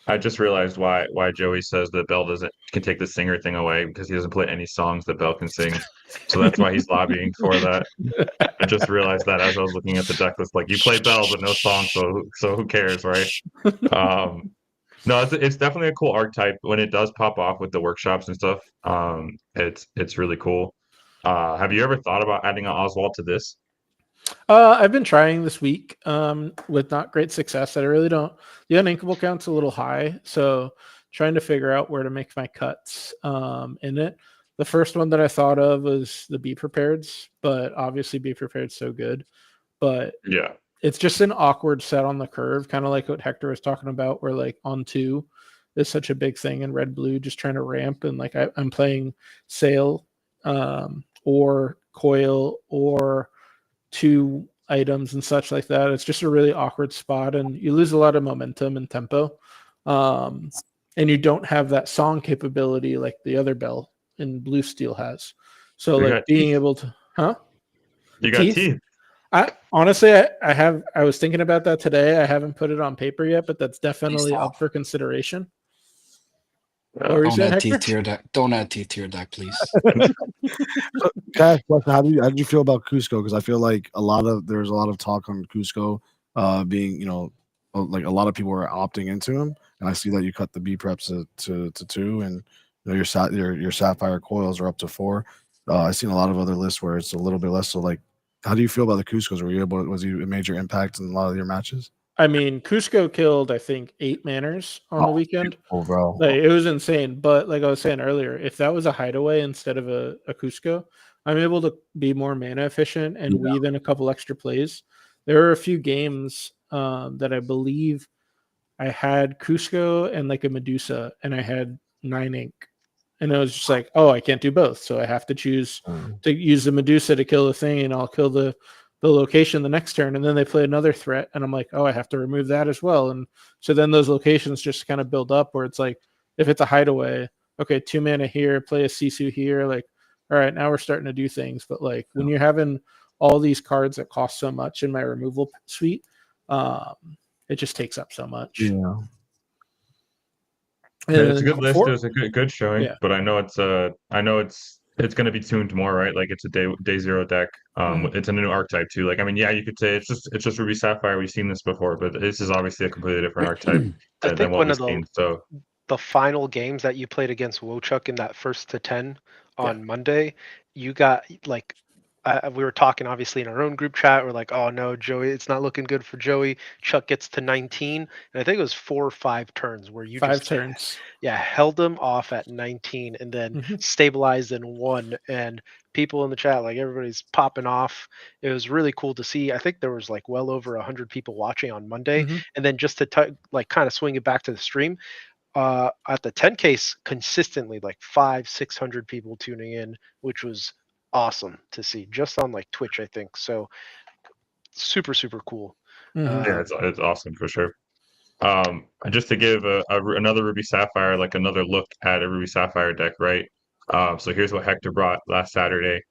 I just realized why Joey says that Bell can take the singer thing away, because he doesn't play any songs that Bell can sing. So that's why he's lobbying for that. I just realized that as I was looking at the deck list, like you play Bell but no song, so who cares, right? No, it's definitely a cool archetype when it does pop off with the workshops and stuff. It's really cool. Have you ever thought about adding an Oswald to this? I've been trying this week with not great success. I really don't. The uninkable count's a little high, so trying to figure out where to make my cuts in it. The first one that I thought of was the Be Prepared's, but obviously Be Prepared's so good. But yeah, it's just an awkward set on the curve, kind of like what Hector was talking about, where like on 2 is such a big thing in red blue, just trying to ramp. And like I'm playing Sail or Coil or 2 items and such like that. It's just a really awkward spot, and you lose a lot of momentum and tempo. And you don't have that song capability like the other Bell in Blue Steel has. So you like being able to, you got teeth. I was thinking about that today. I haven't put it on paper yet, but that's definitely up for consideration. Don't add teeth to your deck. Don't add teeth to your deck, please. Cash, how did you feel about Cusco? Because I feel like there's a lot of talk on Cusco being, like a lot of people are opting into him, and I see that you cut the B preps to 2, and your Sapphire coils are up to 4. I've seen a lot of other lists where it's a little bit less. So like, how do you feel about the Cuscos? Was he a major impact in a lot of your matches? I mean, Cusco killed, I think, 8 manners on the weekend. Oh, bro. Like, it was insane. But like I was saying earlier, if that was a hideaway instead of a Cusco, I'm able to be more mana efficient and weave in a couple extra plays. There are a few games that I believe I had Cusco and like a Medusa, and I had 9 ink. And it was just like, oh, I can't do both. So I have to choose to use the Medusa to kill the thing, and I'll kill the location the next turn. And then they play another threat, and I'm like, oh, I have to remove that as well. And so then those locations just kind of build up where it's like, if it's a hideaway, okay, 2 mana here, play a Sisu here. Like, all right, now we're starting to do things. But like when you're having all these cards that cost so much in my removal suite, it just takes up so much. Yeah. It's a good list. It was a good showing, but I know it's going to be tuned more, right? Like it's a day zero deck. It's a new archetype too. Like, I mean, yeah, you could say it's just Ruby Sapphire. We've seen this before, but this is obviously a completely different archetype than what we've seen. So the final games that you played against Wochuk in that 1st to 10 on Monday, you got like. We were talking obviously in our own group chat. We're like, oh no, Joey, it's not looking good for Joey. Chuck gets to 19. And I think it was 4 or 5 turns where you 5 turns. Held him off at 19 and then stabilized in 1. And people in the chat, like everybody's popping off. It was really cool to see. I think there was like well over 100 people watching on Monday. And then just to kind of swing it back to the stream, at the 10 case, consistently like 500-600 people tuning in, which was awesome to see just on like Twitch, I think. So super, super cool. Mhm. Yeah, it's awesome for sure. Just to give another Ruby Sapphire, like another look at a Ruby Sapphire deck, right? So here's what Hector brought last Saturday.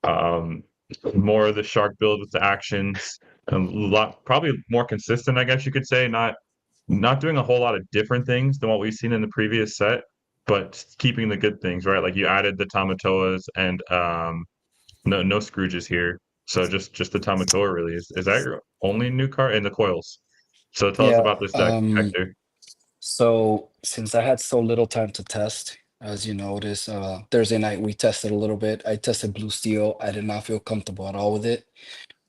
Um, more of the shark build with the actions, a lot probably more consistent, I guess you could say. Not doing a whole lot of different things than what we've seen in the previous set, but keeping the good things, right? Like you added the Tamatoas and no Scrooges here. So just the Tamatoa really. Is that your only new card? And the coils. So tell us Yeah. about this deck, Hector. So since I had so little time to test, as you notice, Thursday night we tested a little bit. I tested Blue Steel. I did not feel comfortable at all with it.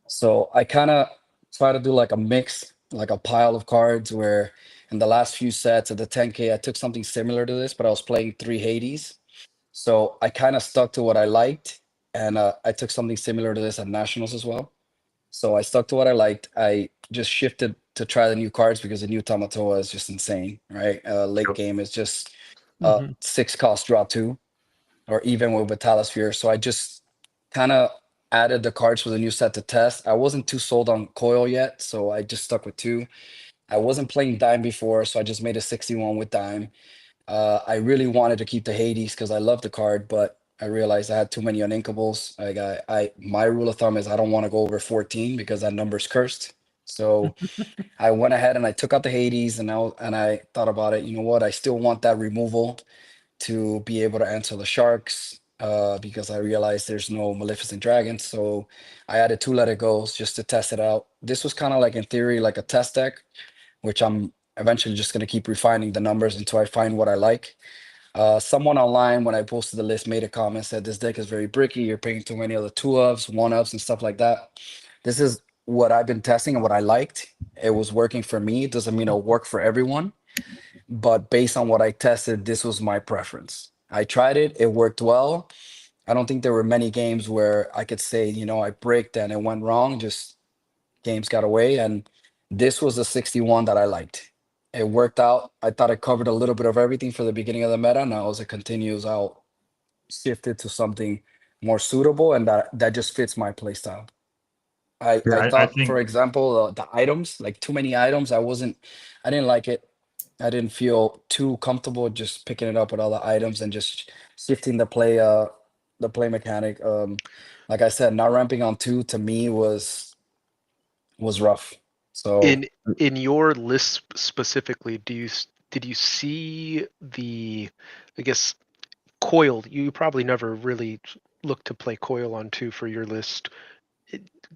So I kind of try to do like a mix, like a pile of cards where in the last few sets of the 10K, I took something similar to this, but I was playing three Hades. So I kind of stuck to what I liked. And I took something similar to this at Nationals as well. So I stuck to what I liked. I just shifted to try the new cards because the new Tamatoa is just insane, right? Late Yep. game is just Mhm. 6 cost draw 2, or even with Batalisphere. So I just kind of added the cards for the new set to test. I wasn't too sold on Coil yet, so I just stuck with 2. I wasn't playing Dime before, so I just made a 61 with Dime. I really wanted to keep the Hades because I love the card, but I realized I had too many uninkables. Like my rule of thumb is I don't want to go over 14 because that number's cursed. So I went ahead and I took out the Hades, and I thought about it. You know what? I still want that removal to be able to answer the sharks because I realized there's no Maleficent Dragons. So I added 2 Let It Goes just to test it out. This was kind of like in theory like a test deck, which I'm eventually just going to keep refining the numbers until I find what I like. Someone online, when I posted the list, made a comment, said this deck is very bricky. You're playing too many of the 2-ofs, 1-ofs, and stuff like that. This is what I've been testing and what I liked. It was working for me. It doesn't mean it'll work for everyone, but based on what I tested, this was my preference. I tried it. It worked well. I don't think there were many games where I could say, I bricked and it went wrong. Just games got away, and this was the 61 that I liked. It worked out. I thought it covered a little bit of everything for the beginning of the meta. Now as it continues, I'll shift it to something more suitable, and that just fits my playstyle. Yeah, I I thought, think for example, the items, like too many items, I didn't like it. I didn't feel too comfortable just picking it up with all the items and just shifting the play mechanic. Like I said, not ramping on 2 to me was rough. So In your list specifically, did you see the, I guess, coil? You probably never really looked to play coil on 2 for your list.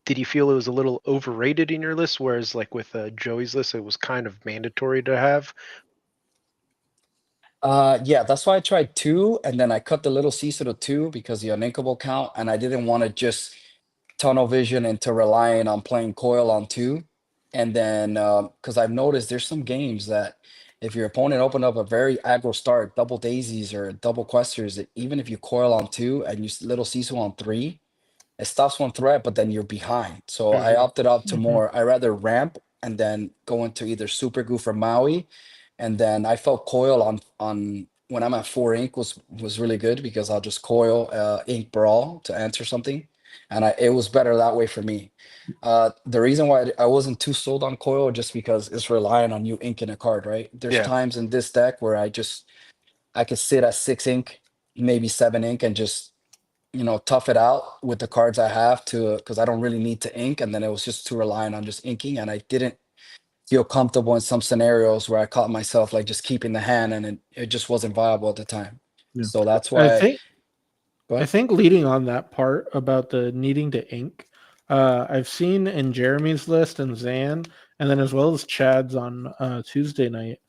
Did you feel it was a little overrated in your list, whereas like with Joey's list, it was kind of mandatory to have? yeah, that's why I tried 2, and then I cut the little Caesar to 2 because the uninkable count, and I didn't want to just tunnel vision into relying on playing coil on 2. And then because I've noticed there's some games that if your opponent opened up a very aggro start, double daisies or double questers, that even if you coil on 2 and you little Caesar on 3, it stops one threat, but then you're behind. So I Mhm. opted out to Mhm. more. I rather ramp and then go into either Super Goof or Maui, and then I felt coil on when I'm at 4 ink was really good because I'll just coil ink brawl to answer something, and it was better that way for me. The reason why I wasn't too sold on coil just because it's relying on you inking a card, right? There's Yeah. times in this deck where I could sit at 6 ink, maybe 7 ink, and just tough it out with the cards I have to because I don't really need to ink, and then it was just too reliant on just inking, and I didn't feel comfortable in some scenarios where I caught myself like just keeping the hand, and it just wasn't viable at the time. Yeah. So that's I why. think Go I ahead. think leading on that part about the needing to ink, I've seen in Jeremy's list and Zan, and then as well as Chad's on Tuesday night.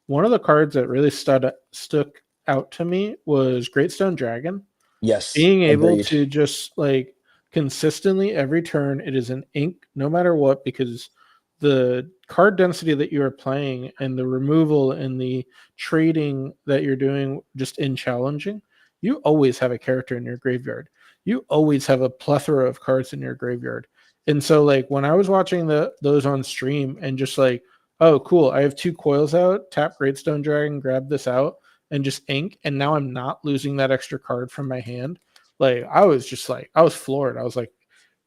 One of the cards that really stuck out to me was Greatstone Dragon. Yes, Being able agreed. to just like consistently every turn, it is an ink no matter what, because the card density that you are playing and the removal and the trading that you're doing just in challenging, you always have a character in your graveyard. You always have a plethora of cards in your graveyard. And so like when I was watching those on stream and just like, oh cool, I have 2 coils out, tap Greatstone Dragon, grab this out, and just ink, and now I'm not losing that extra card from my hand. Like I was just like I was floored. I was like,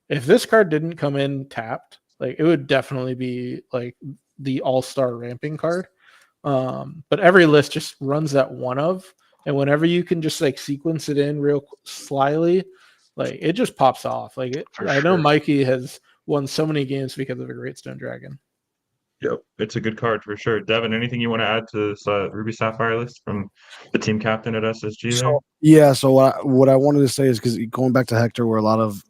if this card didn't come in tapped, Like it would definitely be like the all-star ramping card. But every list just runs that one of, and whenever you can just like sequence it in real slyly, like it just pops off. I know Mikey has won so many games because of a Great Stone Dragon. Yep, it's a good card for sure. Devin, anything you want to add to this Ruby Sapphire list from the team captain at SSG there? So what I wanted to say is, because going back to Hector, where a lot of,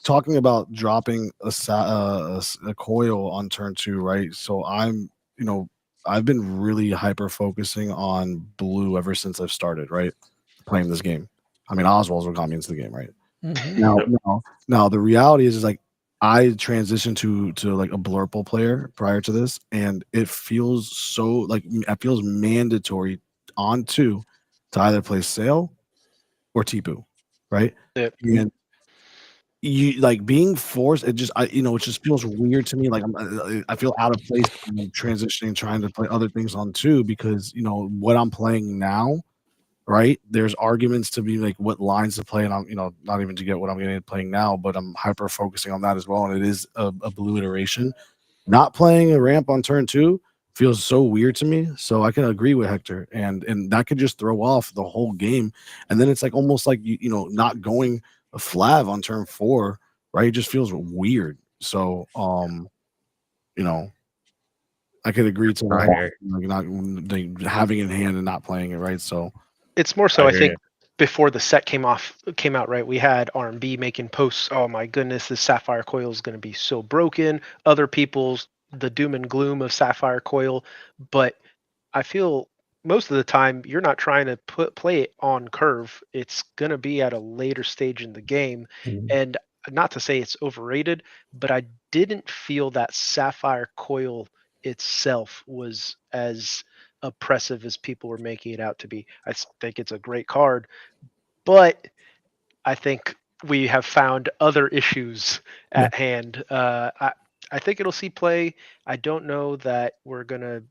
talking about dropping a coil on turn 2, right? So I've been really hyper focusing on blue ever since I've started, right, playing this game. I mean, Oswald's what got me into the game, right? Mm-hmm. Now the reality is like I transitioned to like a Blurple player prior to this, and it feels mandatory on 2 to either play Sail or Tipu, right? Yep. And you like being forced. It just it just feels weird to me. Like I feel out of place when I'm transitioning, trying to play other things on 2, because what I'm playing now. Right, there's arguments to be like what lines to play, and I'm not even to get what I'm getting playing now, but I'm hyper focusing on that as well. And it is a blue iteration. Not playing a ramp on turn 2 feels so weird to me. So I can agree with Hector, and that could just throw off the whole game. And then it's like almost like not going a Flav on turn 4, right? It just feels weird. So I could agree to not having it in hand and not playing it, right? So. It's more so, I think, before the set came out, right? We had R&B making posts. Oh my goodness, this Sapphire Coil is going to be so broken. Other people's the doom and gloom of Sapphire Coil, but I feel most of the time you're not trying to play it on curve. It's going to be at a later stage in the game, and not to say it's overrated, but I didn't feel that Sapphire Coil itself was as oppressive as people were making it out to be. I think it's a great card, but I think we have found other issues at hand. I think it'll see play. I don't know that we're gonna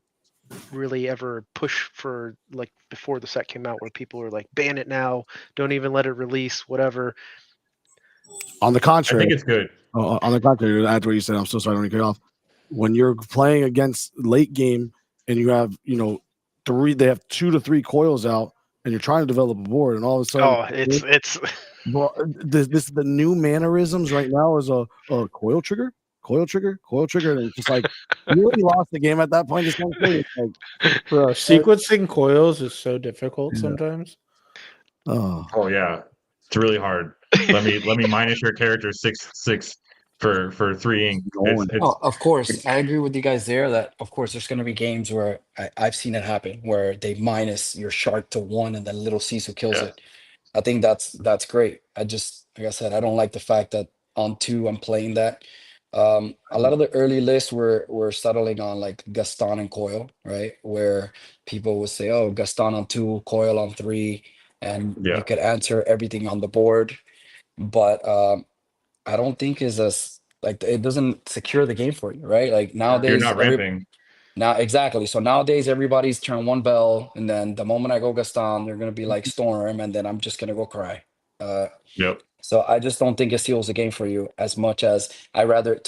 really ever push for like before the set came out, where people were like, ban it now, don't even let it release, whatever. On the contrary, I think it's good. On the contrary, that's what you said. I'm so sorry to cut off. When you're playing against late game and you have they have 2 to 3 coils out, and you're trying to develop a board, and all of a sudden, it's well, this the new mannerisms right now is a coil trigger, and it's just like you already lost the game at that point. Bro, sequencing coils is so difficult sometimes. Oh yeah, it's really hard. Let me minus your character 6/6 for 3 ink. Of course, I agree with you guys there. That of course there's going to be games where I've seen it happen, where they minus your shark to 1 and then little Sisu kills it. I think that's great. I just, like I said, I don't like the fact that on 2 I'm playing that. A lot of the early lists were settling on like Gaston and Coil, right? Where people would say, "Oh, Gaston on 2, Coil on 3," and you could answer everything on the board. But I don't think is as like it doesn't secure the game for you, right? Like nowadays, you're not ramping. Now exactly. So nowadays everybody's turn 1 bell, and then the moment I go Gaston, they're gonna be like Storm, and then I'm just gonna go cry. So I just don't think it seals the game for you as much as I rather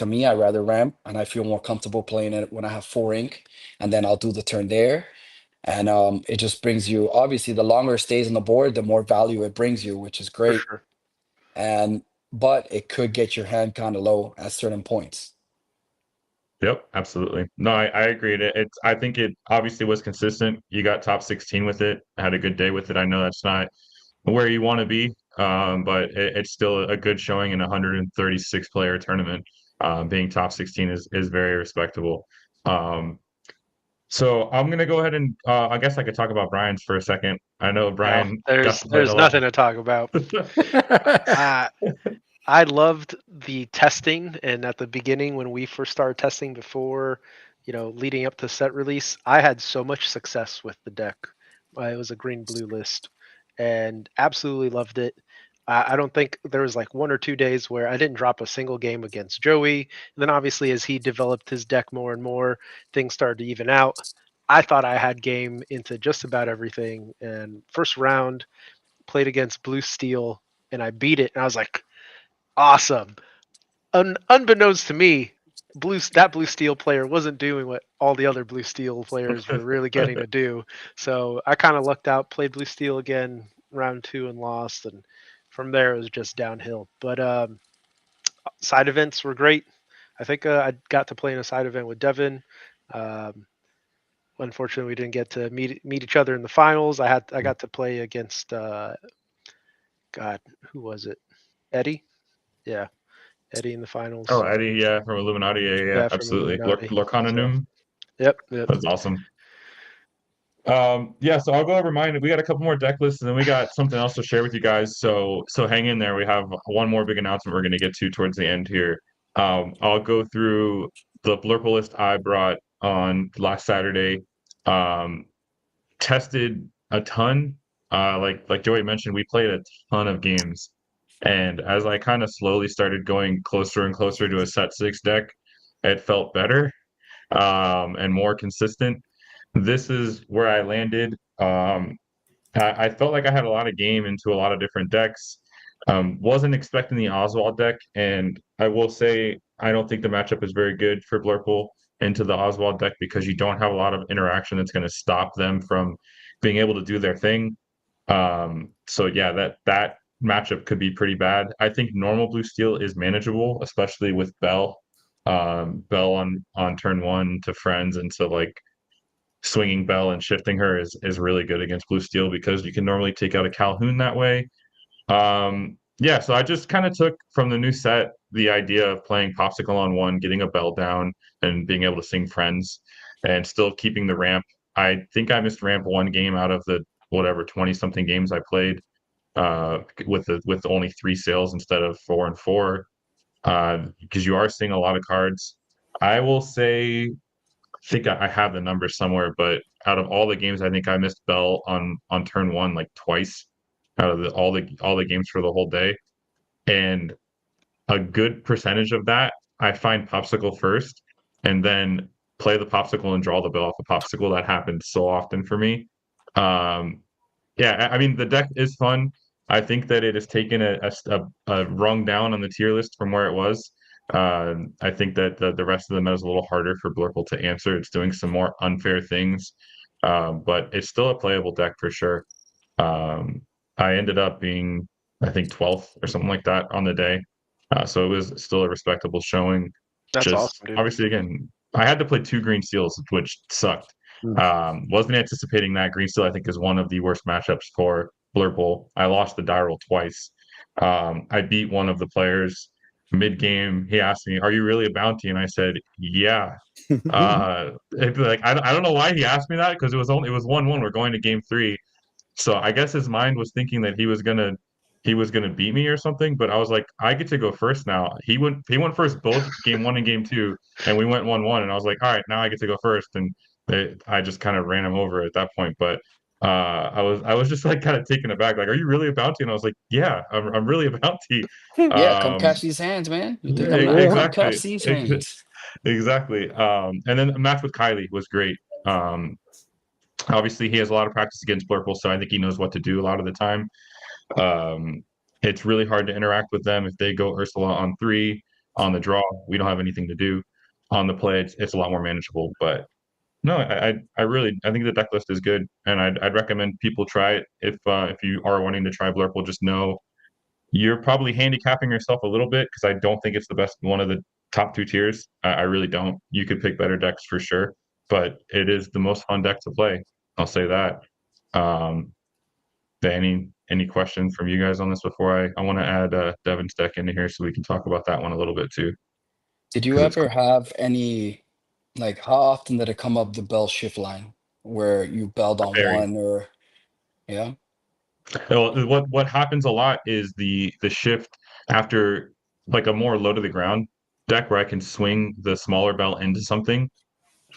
ramp, and I feel more comfortable playing it when I have 4 ink, and then I'll do the turn there. And it just brings you, obviously the longer it stays on the board, the more value it brings you, which is great. For sure. But it could get your hand kind of low at certain points. Yep, absolutely. No, I agree. I think it obviously was consistent. You got top 16 with it. Had a good day with it. I know that's not where you want to be, but it's still a good showing in a 136 player tournament. Being top 16 is very respectable. So I'm gonna go ahead and I guess I could talk about Brian's for a second. I know Brian. There's nothing to talk about. I loved the testing, and at the beginning when we first started testing before, leading up to set release, I had so much success with the deck. It was a green-blue list, and absolutely loved it. I don't think there was like 1 or 2 days where I didn't drop a single game against Joey. And then obviously as he developed his deck more and more, things started to even out. I thought I had game into just about everything. And first round, played against Blue Steel, and I beat it. And I was like, awesome. Unbeknownst to me, that blue steel player wasn't doing what all the other blue steel players were really getting to do. So I kind of lucked out, played blue steel again round 2 and lost, and from there it was just downhill. But side events were great. I think I got to play in a side event with Devin. Unfortunately, we didn't get to meet each other in the finals. I got to play against God, who was it? Eddie? Yeah, Eddie in the finals. Oh, Eddie, yeah, from Illuminati, yeah, from absolutely. Illuminati. Lorcanonum. Yep. That's awesome. Yeah, so I'll go over mine. We got a couple more deck lists, and then we got something else to share with you guys. So hang in there. We have one more big announcement we're going to get to towards the end here. I'll go through the Blurple list I brought on last Saturday. Tested a ton. Like Joey mentioned, we played a ton of games, and as I kind of slowly started going closer and closer to a set 6 deck, it felt better and more consistent. This is where I landed. I felt like I had a lot of game into a lot of different decks. Wasn't expecting the Oswald deck, and I will say I don't think the matchup is very good for Blurple into the Oswald deck because you don't have a lot of interaction that's going to stop them from being able to do their thing. So yeah, that matchup could be pretty bad. I think normal blue steel is manageable, especially with Bell. Bell on turn 1 to friends and to like swinging Bell and shifting her is really good against blue steel because you can normally take out a Calhoun that way. Yeah, so I just kind of took from the new set the idea of playing Popsicle on 1, getting a Bell down, and being able to sing friends, and still keeping the ramp. I think I missed ramp 1 game out of the whatever 20 something games I played with only 3 sales instead of 4 and 4 because you are seeing a lot of cards. I will say think I have the numbers somewhere, but out of all the games, I think I missed Bell on turn 1 like twice out of all the games for the whole day, and a good percentage of that I find Popsicle first, and then play the Popsicle and draw the Bell off the Popsicle. That happened so often for me. Um, yeah, I mean the deck is fun. I think that it has taken a rung down on the tier list from where it was. I think that the rest of the meta is a little harder for Blurple to answer. It's doing some more unfair things, but it's still a playable deck for sure. Um, I ended up being, I think, 12th or something like that on the day. So it was still a respectable showing. That's Just awesome, dude. obviously, again, I had to play 2 green seals, which sucked. Wasn't anticipating that. Green steel, I think, is one of the worst matchups for Blurple. I lost the die roll twice. I beat one of the players mid game. He asked me, "Are you really a bounty?" And I said, "Yeah." Like I don't know why he asked me that because it was 1-1. We're going to game 3, so I guess his mind was thinking that he was gonna beat me or something. But I was like, I get to go first now. He went first both game 1 and game 2, and we went 1-1. And I was like, all right, now I get to go first. And I just kind of ran him over at that point. But I was just like kind of taken aback. Like, are you really a bounty? And I was like, yeah, I'm really a bounty. Yeah, come catch these hands, man. You think I'm not? Come Exactly. catch these hands. Exactly. And then a match with Kylie was great. Obviously, he has a lot of practice against Blurple, so I think he knows what to do a lot of the time. It's really hard to interact with them if they go Ursula on 3 on the draw. We don't have anything to do on the play. It's a lot more manageable. But no, I think the deck list is good, and I'd recommend people try it if you are wanting to try Blurple. Just know you're probably handicapping yourself a little bit because I don't think it's the best one of the top 2 tiers. I really don't. You could pick better decks for sure, but it is the most fun deck to play. I'll say that. Um, any questions from you guys on this before I want to add Devin's deck into here so we can talk about that one a little bit too. Did you 'Cause it's ever have any, like, how often did it come up the bell shift line where you belled on very one or, yeah? Well, what happens a lot is the shift after like a more low to the ground deck where I can swing the smaller bell into something,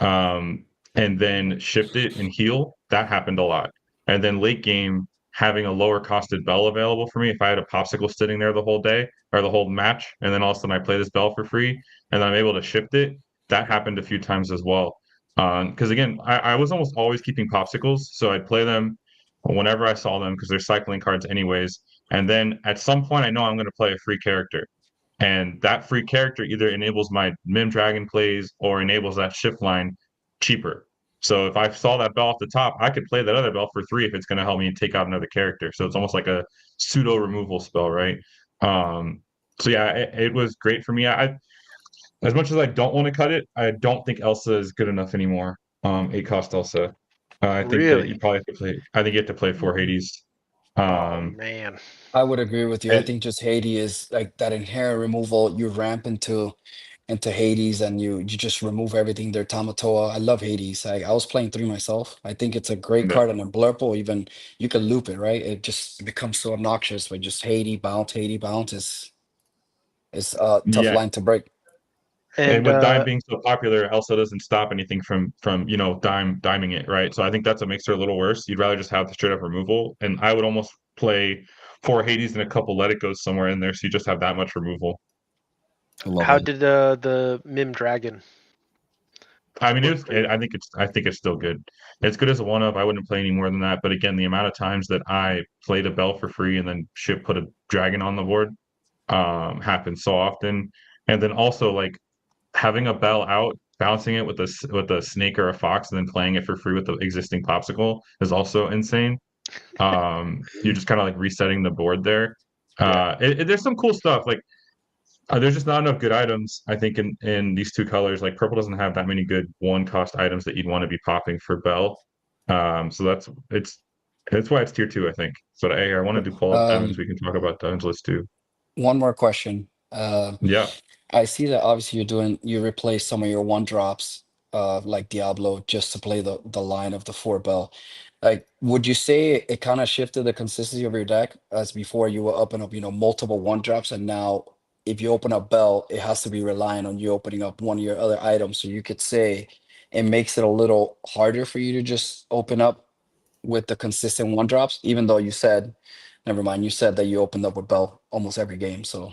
um, and then shift it and heal. That happened a lot. And then late game, having a lower costed bell available for me. If I had a popsicle sitting there the whole day or the whole match, and then all of a sudden I play this bell for free, and then I'm able to shift it. That happened a few times as well. Because again, I was almost always keeping popsicles, so I'd play them whenever I saw them because they're cycling cards anyways. And then at some point, I know I'm going to play a free character. And that free character either enables my Mim Dragon plays or enables that shift line cheaper. So if I saw that bell off the top, I could play that other bell for 3 if it's going to help me take out another character. So it's almost like a pseudo removal spell, right? So yeah, it was great for me. As much as I don't want to cut it, I don't think Elsa is good enough anymore. 8 cost Elsa. I think that you Really? probably have to play. I think you have to play 4 Hades. Oh man. I would agree with you. I And think just Hades is like that inherent removal. You ramp into Hades and you just remove everything there. Tamatoa. I love Hades. I was playing 3 myself. I think it's a great yeah, card and a blurple. Even you can loop it, right? It just becomes so obnoxious. But just Hades bounce is a tough yeah. line to break. And And with Dime being so popular, Elsa doesn't stop anything from diming it, right? So I think that's what makes her a little worse. You'd rather just have the straight up removal, and I would almost play 4 Hades and a couple Let It Goes somewhere in there, so you just have that much removal. I love how it. did the Mim Dragon I mean, work for you? I think it's still good. It's good as a one up. I wouldn't play any more than that. But again, the amount of times that I played a bell for free and then ship put a dragon on the board happens so often. And then also like having a bell out, bouncing it with a snake or a fox, and then playing it for free with the existing popsicle is also insane. You're just kind of like resetting the board there. Yeah. There's some cool stuff. Like there's just not enough good items, I think, in these 2 colors. Like purple doesn't have that many good 1 cost items that you'd want to be popping for Bell. So that's why it's tier 2, I think. So hey, I wanted to pull up Devon's. We can talk about Devon's list too. One more question. Yeah. I see that obviously you replace some of your 1 drops, like Diablo, just to play the line of the 4 bell. Like, would you say it kind of shifted the consistency of your deck as before you were open up, multiple 1 drops, and now if you open up bell, it has to be relying on you opening up one of your other items. So you could say it makes it a little harder for you to just open up with the consistent 1 drops, even though you said, never mind, you said that you opened up with bell almost every game. So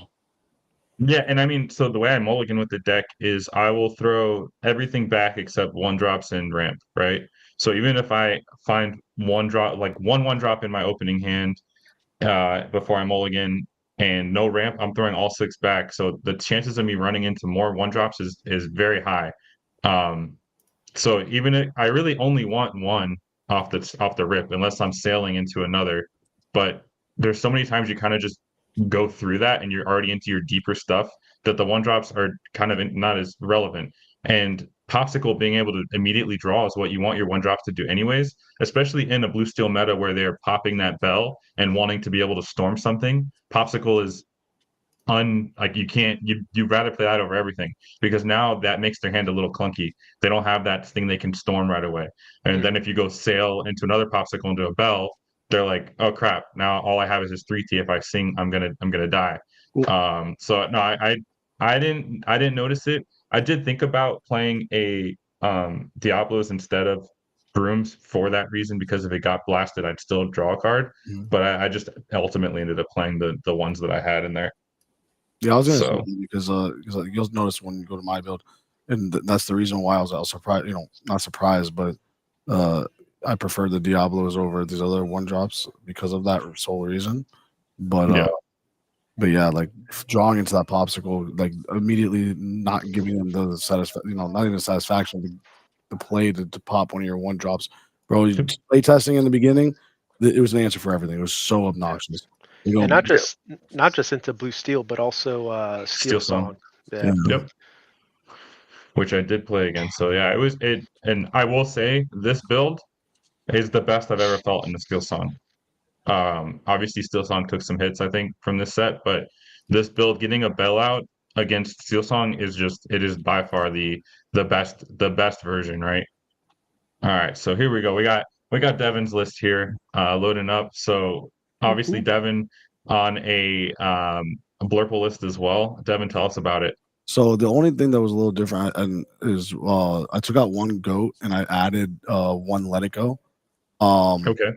Yeah, and I mean, so the way I mulligan with the deck is I will throw everything back except 1 drops and ramp, right? So even if I find 1 drop, like one drop in my opening hand, before I mulligan and no ramp, I'm throwing all 6 back. So the chances of me running into more 1 drops is very high. Um, so even if I really only want 1 off the rip, unless I'm sailing into another. But there's so many times you kind of just go through that and you're already into your deeper stuff that the 1 drops are kind of not as relevant. And Popsicle being able to immediately draw is what you want your 1 drops to do anyways, especially in a blue steel meta where they're popping that bell and wanting to be able to storm something. Popsicle is like you'd rather play that over everything because now that makes their hand a little clunky. They don't have that thing they can storm right away. And then if you go sail into another popsicle into a bell, they're like, oh crap, now all I have is this 3T. If I sing, I'm gonna die. So no, I didn't notice it. I did think about playing a Diablos instead of brooms for that reason, because if it got blasted, I'd still draw a card. Mhm. But I just ultimately ended up playing the ones that I had in there. Yeah, I was gonna say So because you'll notice when you go to my build, and that's the reason why I was surprised. Not surprised, but I prefer the Diablos over these other 1 drops because of that sole reason. But yeah, but yeah, like drawing into that popsicle, like immediately not giving them the satisfaction, not even satisfaction to play to pop one of your 1 drops, bro. Play testing in the beginning, it was an answer for everything. It was so obnoxious. And not just into Blue Steel, but also Steel Steel Song. Song. Yeah. Yep. Which I did play again. So yeah, and I will say this build is the best I've ever felt in the Steel Song. Obviously Steel Song took some hits, I think, from this set, but this build getting a bell out against Steel Song it is by far the best version, right? All right, so here we go. We got Devon's list here, loading up. So obviously Devon on a Blurple list as well. Devon, tell us about it. So the only thing that was a little different is I took out 1 goat and I added 1 Let It Go. Okay.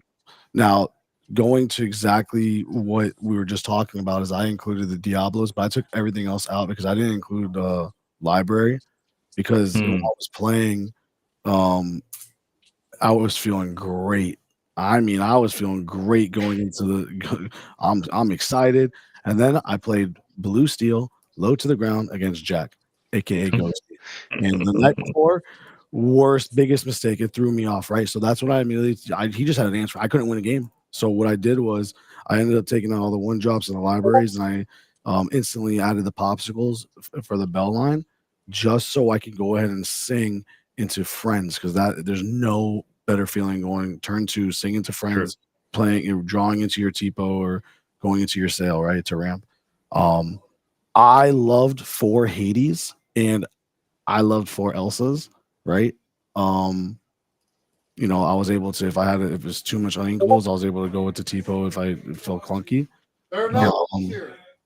Now going to exactly what we were just talking about is I included the Diablos, but I took everything else out because I didn't include the library because when I was playing, I was feeling great. I mean, I was feeling great going into the. I'm excited, and then I played Blue Steel, low to the ground against Jack, aka Ghosty. And the night before, biggest mistake. It threw me off, right? So that's when I immediately he just had an answer. I couldn't win a game. So what I did was I ended up taking out all the 1-drops in the libraries, and I instantly added the popsicles for the bell line, just so I could go ahead and sing into friends, because there's no better feeling going turn 2, sing into friends, playing, drawing into your TPO or going into your sale, right, to ramp. I loved 4 Hades and I loved 4 Elsas, right? You know, I was able to, if it was too much uninkables, I was able to go with the TPO if it felt clunky.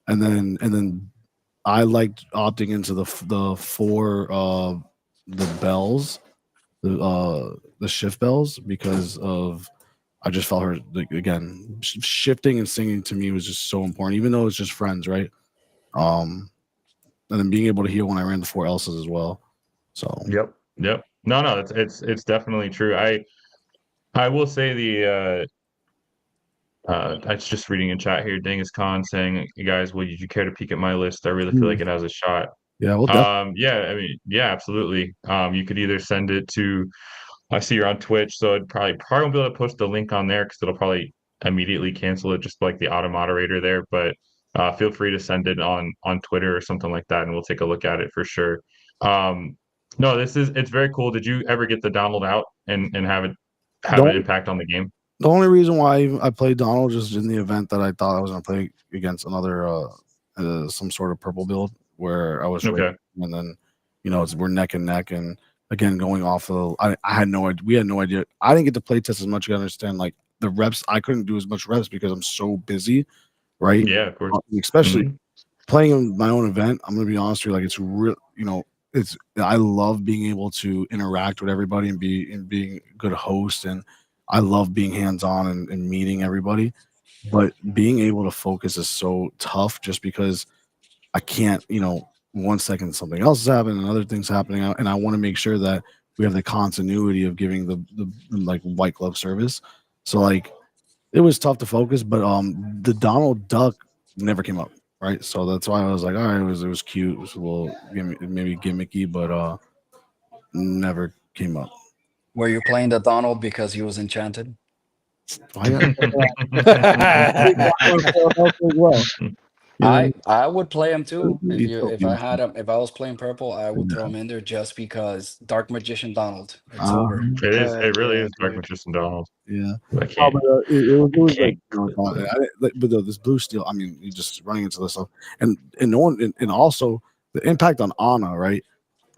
And then I liked opting into the 4 the bells, the shift bells, because of I just felt her, like, again, shifting and singing to me was just so important, even though it's just friends, right? And then being able to heal when I ran the 4 Elsas as well. So Yep. No, it's definitely true. I will say I was just reading in chat here, Dingus Khan saying, "You guys, would you care to peek at my list? I really feel like it has a shot." yeah, well, Yeah, I mean, yeah, absolutely. You could either send it to, I see you're on Twitch, so I'd probably won't be able to post the link on there because it'll probably immediately cancel it, just like the auto moderator there. But feel free to send it on Twitter or something like that, and we'll take a look at it for sure. No, it's very cool. Did you ever get the download out and have an impact on the game? The only reason why I played Donald is in the event that I thought I was going to play against another some sort of purple build where I was Okay. and then we're neck and neck, and again going off of I had no idea. We had no idea. I didn't get to play test as much. You understand, like the reps, I couldn't do as much reps because I'm so busy, right? Yeah, of course. Especially playing in my own event. I'm going to be honest with you, like it's real. I love being able to interact with everybody and being a good host, and I love being hands-on and meeting everybody, but being able to focus is so tough just because I can't, 1 second something else is happening and other things happening, and I want to make sure that we have the continuity of giving the like white glove service. So like it was tough to focus, but the Donald Duck never came up, right? So that's why I was like, all right, it was cute, it was a little maybe gimmicky, but never came up. Were you playing the Donald because he was enchanted? I would play him too. If I was playing purple, I would throw him in there just because Dark Magician Donald. It's over. It really is Dark Magician Donald. Yeah. But it was like, but this blue steel, I mean, you just running into this stuff, and no one, and also the impact on Ana, right?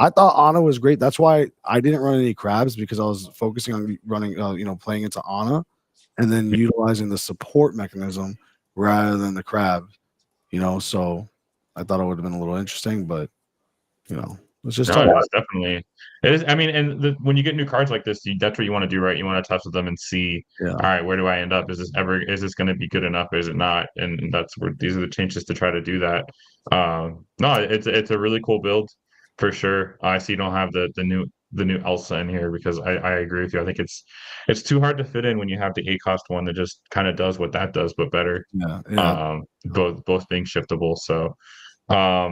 I thought Ana was great. That's why I didn't run any crabs, because I was focusing on running, playing into Ana, and then utilizing the support mechanism rather than the crab. So I thought it would have been a little interesting, but it's just it's definitely it is. I mean, and when you get new cards like this, that's what you want to do, right? You want to test with them and see, all right, where do I end up? Is this going to be good enough? Or is it not? And that's where these are the changes to try to do that. No, it's a really cool build for sure. I see you don't have the new Elsa in here, because I agree with you. I think it's too hard to fit in when you have the 8-cost one that just kind of does what that does, but better. Both being shiftable. So all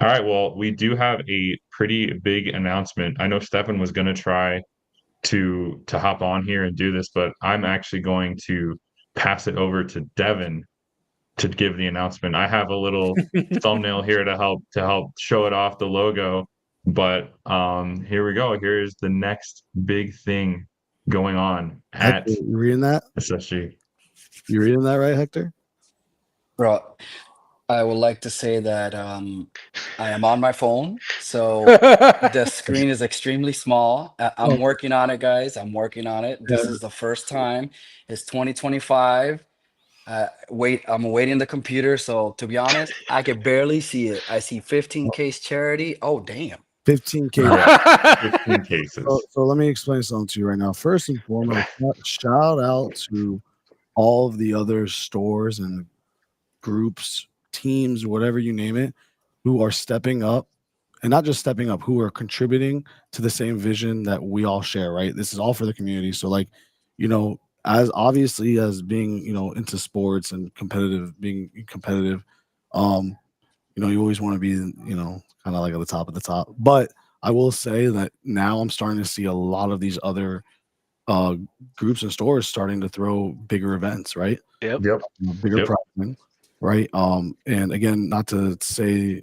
right, well, we do have a pretty big announcement. I know Stefan was going to try to hop on here and do this, but I'm actually going to pass it over to Devin to give the announcement. I have a little thumbnail here to help show it off, the logo, but here we go. Here's the next big thing going on at Hector, you reading that? SSG. You reading that right, Hector? Bro, I would like to say that I am on my phone, so the screen is extremely small. I'm working on it, guys. I'm working on it. This is the first time. It's 2025. I'm awaiting the computer, so to be honest, I can barely see it. I see 15 case charity. Oh, damn. 15 cases. So let me explain something to you right now. First and foremost, shout out to all of the other stores and groups, teams, whatever you name it, who are stepping up, and not just stepping up, who are contributing to the same vision that we all share, right? This is all for the community. So like, as obviously as being, into sports and being competitive, you always want to be, kind of like at the top of the top. But I will say that now I'm starting to see a lot of these other uh, groups and stores starting to throw bigger events, right? Yep. Yep. Bigger Yep. pricing, right? And again, not to say,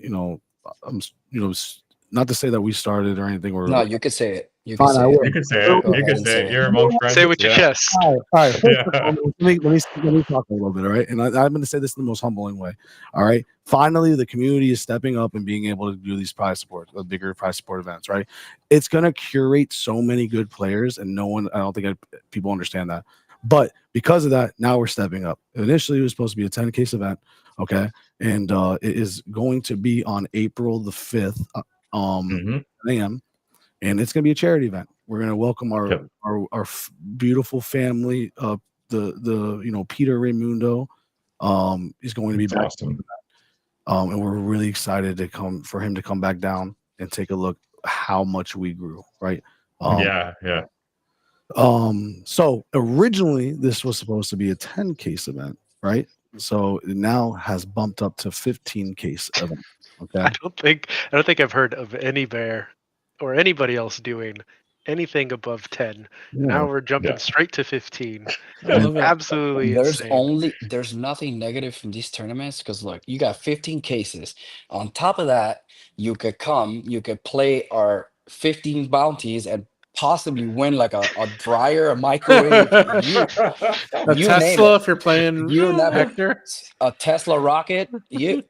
not to say that we started or anything, No, or you could say it. You could fine, I say will. it. You could say Go it. Go You ahead could and say say it. it. You're amongst friends. Say it with your Yeah. chest. All right. First of Yeah. all, let me talk a little bit. All right, and I'm going to say this in the most humbling way. All right. Finally, the community is stepping up and being able to do these prize support, the bigger prize support events. Right. It's going to curate so many good players, and no one. I don't think people understand that. But because of that, now we're stepping up. Initially, it was supposed to be a 10 case event. Okay, and it is going to be on April the 5th, Hmm. 10 a.m. And it's going to be a charity event. We're going to welcome Yep. our beautiful family. Peter Raimundo is going to be That's back, awesome. and we're really excited for him to come back down and take a look how much we grew. Right. Yeah. Yeah. So originally this was supposed to be a 10 case event, right? So it now has bumped up to 15 case event. Okay. I don't think I've heard of any bear or anybody else doing anything above 10. Yeah. Now we're jumping Yeah. straight to 15. I love it. Absolutely insane. There's nothing negative from these tournaments because look, you got 15 cases. On top of that, you could play our 15 bounties and possibly win like a dryer, a microwave, A you name Tesla it. if you're playing You name it. Hector. A Tesla rocket, the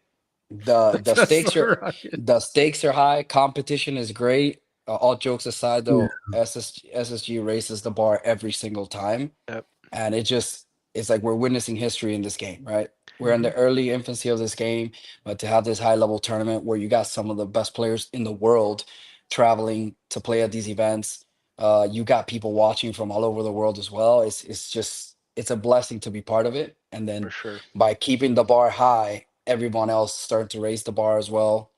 stakes Tesla are rocket. the stakes are high, competition is great. All jokes aside Yeah. though, SSG raises the bar every single time. Yep. And it's like we're witnessing history in this game, right? We're in the Mm-hmm. early infancy of this game, but to have this high level tournament where you got some of the best players in the world traveling to play at these events, you got people watching from all over the world as well. It's a blessing to be part of it. And For then sure. by keeping the bar high, everyone else starting to raise the bar as well,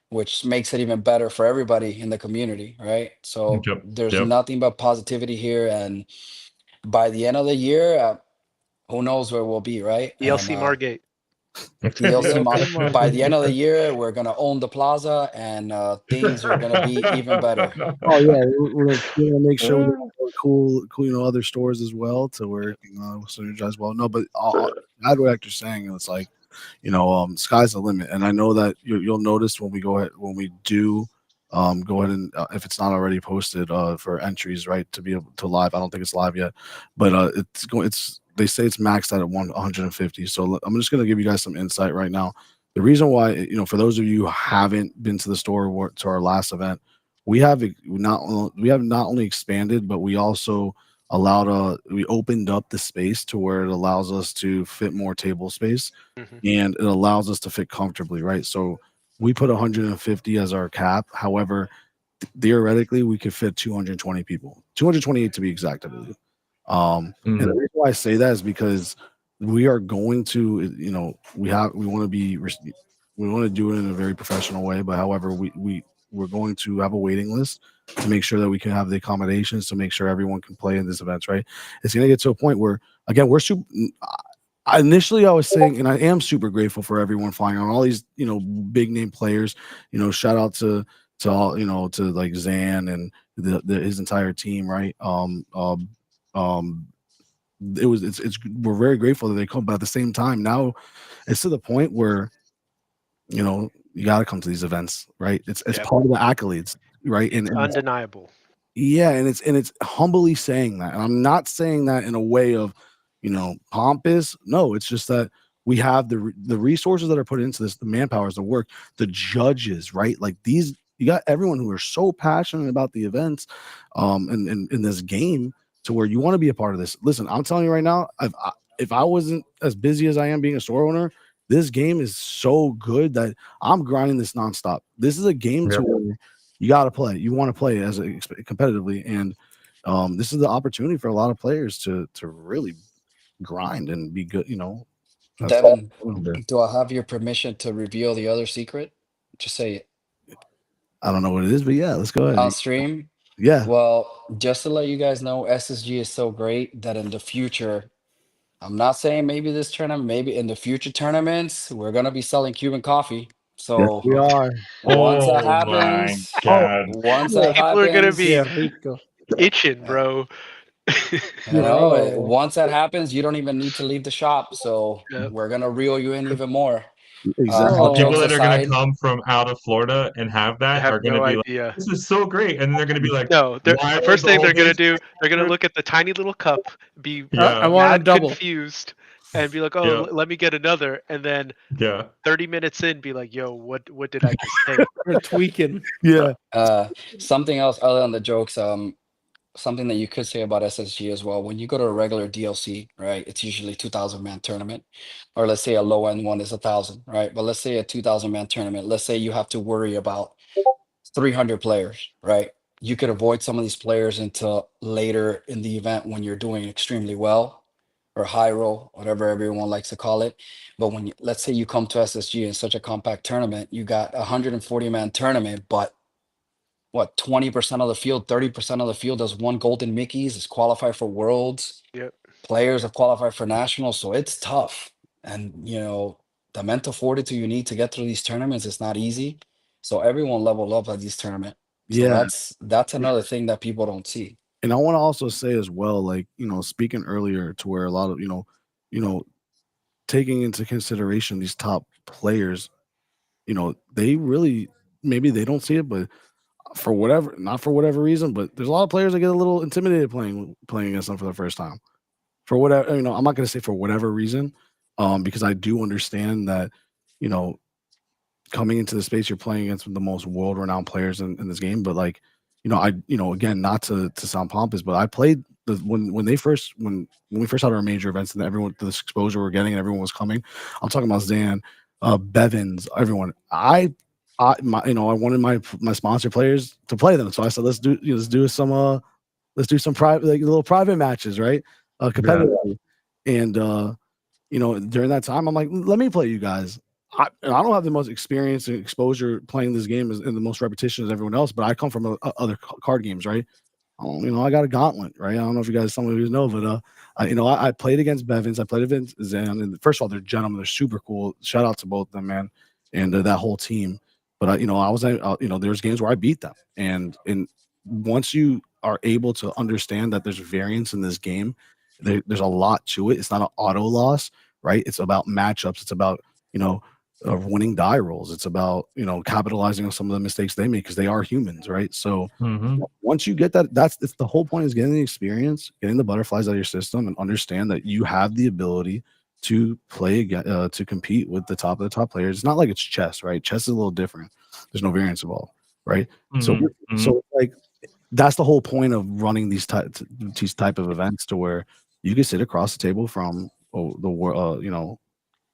which makes it even better for everybody in the community, right? So Yep. there's Yep. nothing but positivity here, and by the end of the year, who knows where we'll be, right? And ELC Margate. DLC DLC by the end of the Market. year, we're gonna own the plaza, and things are gonna be even better. Oh yeah, we're gonna make sure we have cool, other stores as well to where synergize well. No, but I what Hector's saying, it's like, sky's the limit, and I know that you'll notice when we do go ahead and if it's not already posted for entries, right, to be able to live. I don't think it's live yet, but they say it's maxed out at 150. So I'm just gonna give you guys some insight right now. The reason why, for those of you who haven't been to the store to our last event, we have not only expanded, but we also we opened up the space to where it allows us to fit more table space, Mm-hmm. and it allows us to fit comfortably, right? So we put 150 as our cap. However, theoretically, we could fit 220 people, 228 to be exact, I believe. And the reason why I say that is because we are going to, we want to do it in a very professional way. But however, we're going to have a waiting list to make sure that we can have the accommodations to make sure everyone can play in this event. Right? It's going to get to a point where, again, we're super. Initially, I was saying, and I am super grateful for everyone flying on all these, big name players. Shout out to all, to like Zan and his entire team, right? We're very grateful that they come, but at the same time, now it's to the point where, you got to come to these events, right? It's Yeah. part of the accolades, right? It's And undeniable. yeah, and it's humbly saying that, and I'm not saying that in a way of, pompous. No, it's just that we have the resources that are put into this, the manpowers, the work, the judges, right? Like these, you got everyone who are so passionate about the events, and in this game, to where you want to be a part of this. Listen, I'm telling you right now, if I wasn't as busy as I am being a store owner, this game is so good that I'm grinding this nonstop. This is a game to where you got to play. You want to play as competitively, and this is the opportunity for a lot of players to really grind and be good. That's Devin, all. do I have your permission to reveal the other secret? Just say it I don't know what it is, but yeah, let's go on ahead. stream. Yeah, Well, just to let you guys know, SSG is so great that in the future, I'm not saying maybe this tournament, maybe in the future tournaments, we're gonna be selling Cuban coffee. So we are. once that Oh my happens, God. once that People are gonna happens, be Qué rico. itching, bro. Bro. once that happens, you don't even need to leave the shop. So Yep. we're gonna reel you in even more. Exactly. All The people jokes that are going to aside, come from out of Florida and have I that have are going to no be like, idea. this is so great. And then they're going to be like, No, why was first the thing whole they're gonna thing do, they're gonna so look at the tiny little cup, be I Yeah. want a mad double. confused, and be like, "Oh, Yeah. let me get another," and then Yeah. 30 minutes in, be like, "Yo, what did I just take?" We're tweaking. Yeah. something else other than the jokes, something that you could say about SSG as well. When you go to a regular DLC, right, it's usually 2,000 man tournament, or let's say a low end one is 1,000, right? But let's say a 2,000 man tournament. Let's say you have to worry about 300 players, right? You could avoid some of these players until later in the event when you're doing extremely well, or high roll, whatever everyone likes to call it. But when let's say you come to SSG in such a compact tournament, you got a 140-man tournament, but what, 20% of the field, 30% of the field has won Golden Mickeys, is qualified for Worlds. Yep. Players have qualified for Nationals, so it's tough. And the mental fortitude you need to get through these tournaments is not easy. So everyone leveled up at these tournament. So Yeah. that's another thing that people don't see. And I want to also say as well, like, speaking earlier to where a lot of, taking into consideration these top players, they really, maybe they don't see it, but not for whatever reason, but there's a lot of players that get a little intimidated playing against them for the first time. For whatever, I'm not going to say for whatever reason, because I do understand that, you know, coming into the space, you're playing against the most world-renowned players in this game. But like, again, not to sound pompous, but I played when we first had our major events and everyone, this exposure we're getting and everyone was coming. I'm talking about Zan, Bevins, everyone. I wanted my sponsor players to play them, so I said let's do some private, like little private matches, right? Competitively, and during that time, I'm like, let me play you guys. I don't have the most experience and exposure playing this game and the most repetition as everyone else, but I come from other card games, right? I got a gauntlet, right? I don't know if you guys, some of you know, but I played against Bevins, I played against Zan, and first of all, they're gentlemen, they're super cool. Shout out to both of them, man, and that whole team. But I was, there's games where I beat them, and once you are able to understand that there's variance in this game, there's a lot to it. It's not an auto loss, right? It's about matchups. It's about winning die rolls. It's about capitalizing on some of the mistakes they make because they are humans, right? So once you get that, it's the whole point is getting the experience, getting the butterflies out of your system, and understand that you have the ability to play again, to compete with the top of the top players. It's not like it's chess, right? Chess is a little different. There's no variance involved, right? So like that's the whole point of running these type of events, to where you can sit across the table from the world,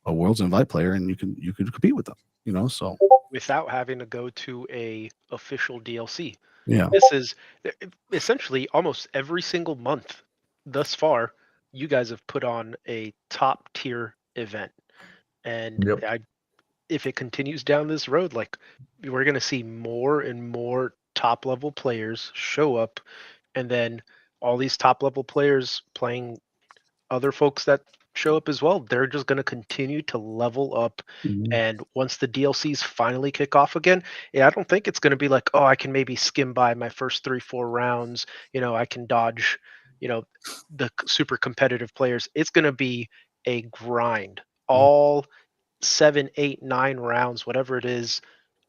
a world's invite player, and you could compete with them, so Without having to go to a official DLC. yeah. This is essentially almost every single month thus far. You guys have put on a top tier event, and Yep. if it continues down this road, like we're going to see more and more top level players show up, and then all these top level players playing other folks that show up as well. They're just going to continue to level up. And once the DLCs finally kick off again, I don't think it's going to be like, oh, I can maybe skim by my first 3-4 rounds. I can dodge, the super competitive players. It's going to be a grind. All 7, 8, 9 rounds, whatever it is,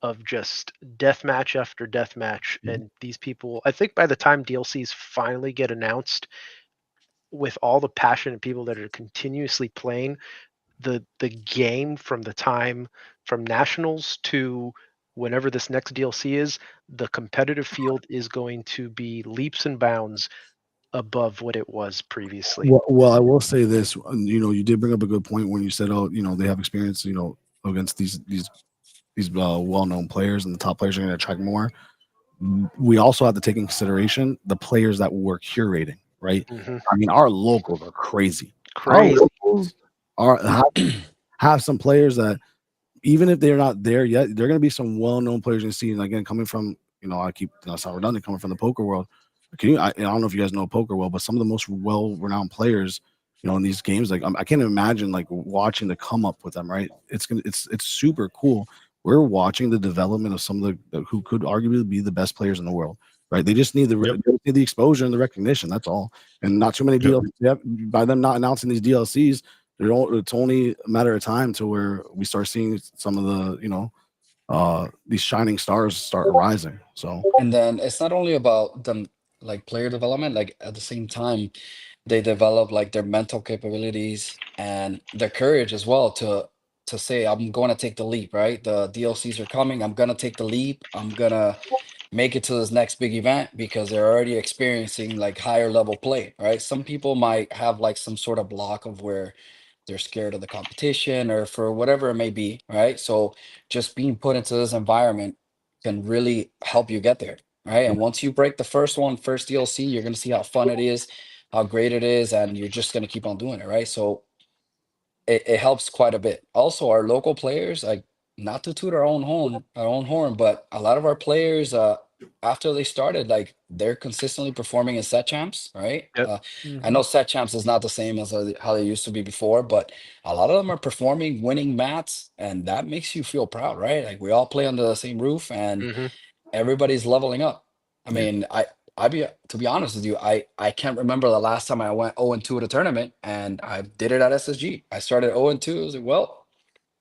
of just death match after death match. And these people, I think by the time DLCs finally get announced, with all the passionate people that are continuously playing the game, from the time from nationals to whenever this next DLC is, the competitive field is going to be leaps and bounds above what it was previously. Well, I will say this. You did bring up a good point when you said, oh, they have experience, against these well-known players, and the top players are going to attract more. We also have to take in consideration the players that we're curating, right? I mean, our locals are crazy. Our locals have some players that, even if they're not there yet, they're going to be some well-known players in the scene. Again, coming from, I keep, that's not redundant, coming from the poker world. I don't know if you guys know poker well, but some of the most well-renowned players, in these games, like I can't imagine like watching the come up with them, right? It's super cool. we're watching the development of some of the who could arguably be the best players in the world. Right? They just need the exposure and the recognition. That's all. And not too many DLCs. By them not announcing these DLCs, it's only a matter of time to where we start seeing some of the these shining stars start rising. So, and then it's not only about them like player development, like at the same time they develop like their mental capabilities and their courage as well to say, I'm going to take the leap, right? The DLCs are coming, I'm going to take the leap, I'm going to make it to this next big event, because they're already experiencing like higher level play, right? Some people might have like some sort of block of where they're scared of the competition or for whatever it may be, right? So just being put into this environment can really help you get there, right? And once you break the first DLC, you're going to see how fun it is, how great it is, and you're just going to keep on doing it, right? So it helps quite a bit. Also, our local players, like, not to toot our own horn, but a lot of our players, after they started, like, they're consistently performing in set champs, right? Yep. I know set champs is not the same as how they used to be before, but a lot of them are performing, winning mats, and that makes you feel proud, right? Like, we all play under the same roof, and everybody's leveling up. I mean, to be honest with you, I can't remember the last time I went 0-2 at a tournament, and I did it at SSG. I started 0-2. I was like, well,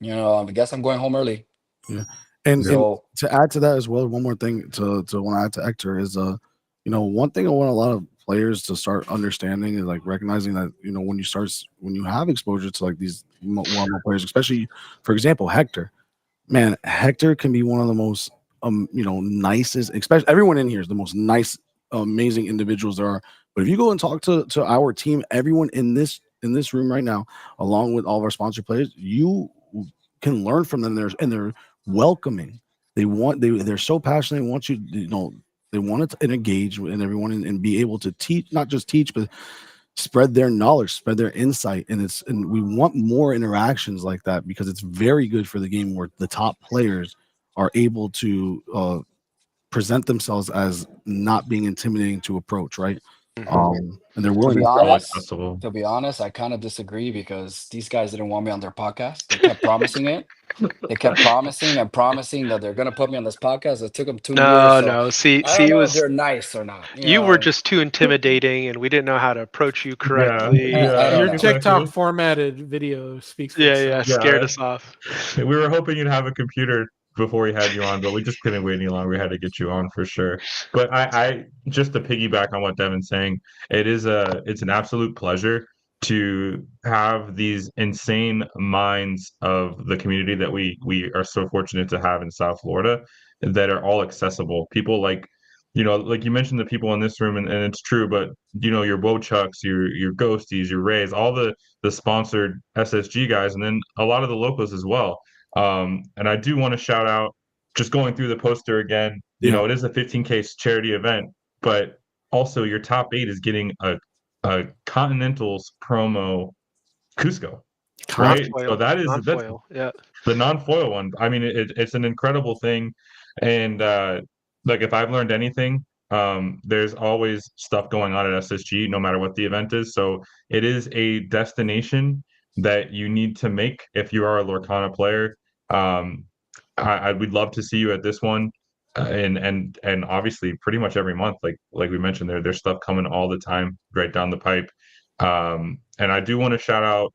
I guess I'm going home early. Yeah. And So to add to that as well, one more thing to want to add to Hector is one thing I want a lot of players to start understanding is like recognizing that when you have exposure to like these more players, especially for example Hector, man, Hector can be one of the most nicest, especially everyone in here is the most nice, amazing individuals there are. But if you go and talk to our team, everyone in this room right now, along with all of our sponsored players, you can learn from them. They're welcoming. They're so passionate. They want they want to engage with everyone and be able to teach, not just teach, but spread their knowledge, spread their insight. And we want more interactions like that, because it's very good for the game where the top players are able to present themselves as not being intimidating to approach, right? And they're willing to be honest, I kind of disagree, because these guys didn't want me on their podcast. They kept promising it. They kept promising and promising that they're going to put me on this podcast. It took them 2 years. No. See, I don't know it if was, they're nice or not. you were just too intimidating, and we didn't know how to approach you correctly. Your TikTok formatted video speaks for itself. Scared us off. We were hoping you'd have a computer before we had you on, but we just couldn't wait any longer. We had to get you on for sure. But I just to piggyback on what Devin's saying, it's an absolute pleasure to have these insane minds of the community that we are so fortunate to have in South Florida, that are all accessible. People like you mentioned the people in this room, and it's true, but your Wochucks, your Ghosties, your Rays, all the sponsored SSG guys, and then a lot of the locals as well. And I do want to shout out, just going through the poster again, it is a 15K charity event, but also your top 8 is getting a Continentals promo Cusco, right? So that's the non-foil one. I mean, it's an incredible thing. And like, if I've learned anything, there's always stuff going on at SSG, no matter what the event is. So it is a destination that you need to make if you are a Lorcana player. I would love to see you at this one, and obviously pretty much every month, like we mentioned, there's stuff coming all the time right down the pipe. And I do want to shout out,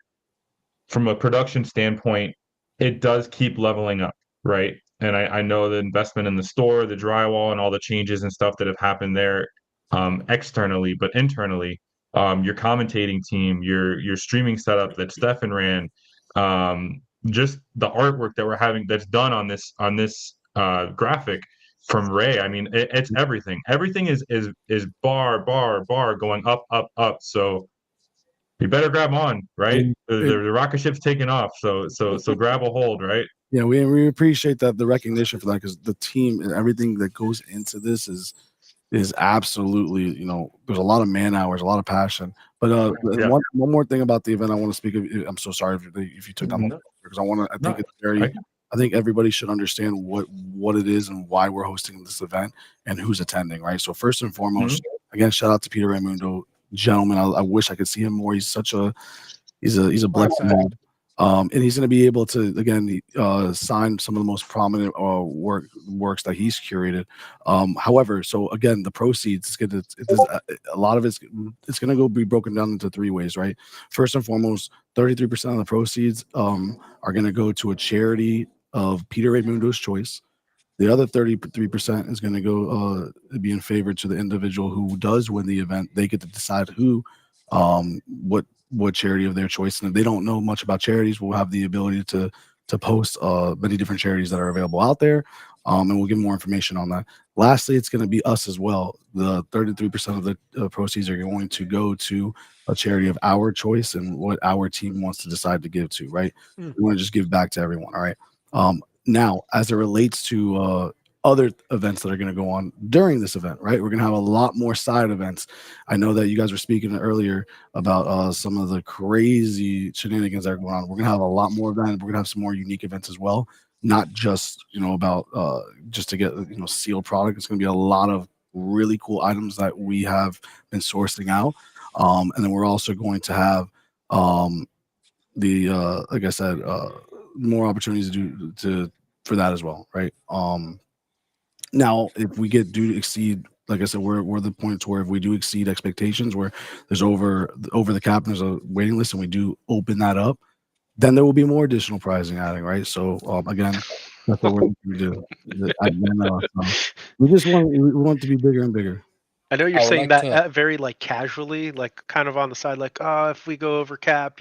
from a production standpoint, it does keep leveling up, right? And I know the investment in the store, the drywall, and all the changes and stuff that have happened there, externally, but internally, your commentating team, your streaming setup that Stefan ran, just the artwork that we're having that's done on this graphic from Ray. I mean, it's everything. Everything is bar going up. So you better grab on, right? The rocket ship's taking off. So grab a hold, right? Yeah, we appreciate that, the recognition for that, because the team and everything that goes into this is absolutely, there's a lot of man hours, a lot of passion. But one more thing about the event I want to speak of. I'm so sorry if you took that, because I think everybody should understand what it is and why we're hosting this event and who's attending, right? So first and foremost, again, shout out to Peter Raimundo, gentleman. I wish I could see him more. He's a blessed man. And he's going to be able to, again, sign some of the most prominent works that he's curated. However, so again, the proceeds, a lot of it's going to be broken down into 3 ways, right? First and foremost, 33% of the proceeds are going to go to a charity of Peter Raimundo's choice. The other 33% is going to go be in favor to the individual who does win the event. They get to decide who, what charity of their choice. And if they don't know much about charities, we'll have the ability to post many different charities that are available out there, and we'll give more information on that. Lastly, it's going to be us as well. The 33% of the proceeds are going to go to a charity of our choice and what our team wants to decide to give to, right? We want to just give back to everyone, all right? Now, as it relates to other events that are going to go on during this event, right? We're going to have a lot more side events. I know that you guys were speaking earlier about some of the crazy shenanigans that are going on. We're going to have a lot more of that. We're going to have some more unique events as well, not just, about just to get, sealed product. It's going to be a lot of really cool items that we have been sourcing out. And then we're also going to have like I said, more opportunities for that as well, right? Now, if we do exceed, like I said, we're the point where if we do exceed expectations, where there's over the cap and there's a waiting list, and we do open that up, then there will be more additional pricing adding, right? So again, that's what we do. We want it to be bigger and bigger. I know you're saying that very casually, kind of on the side, if we go over cap,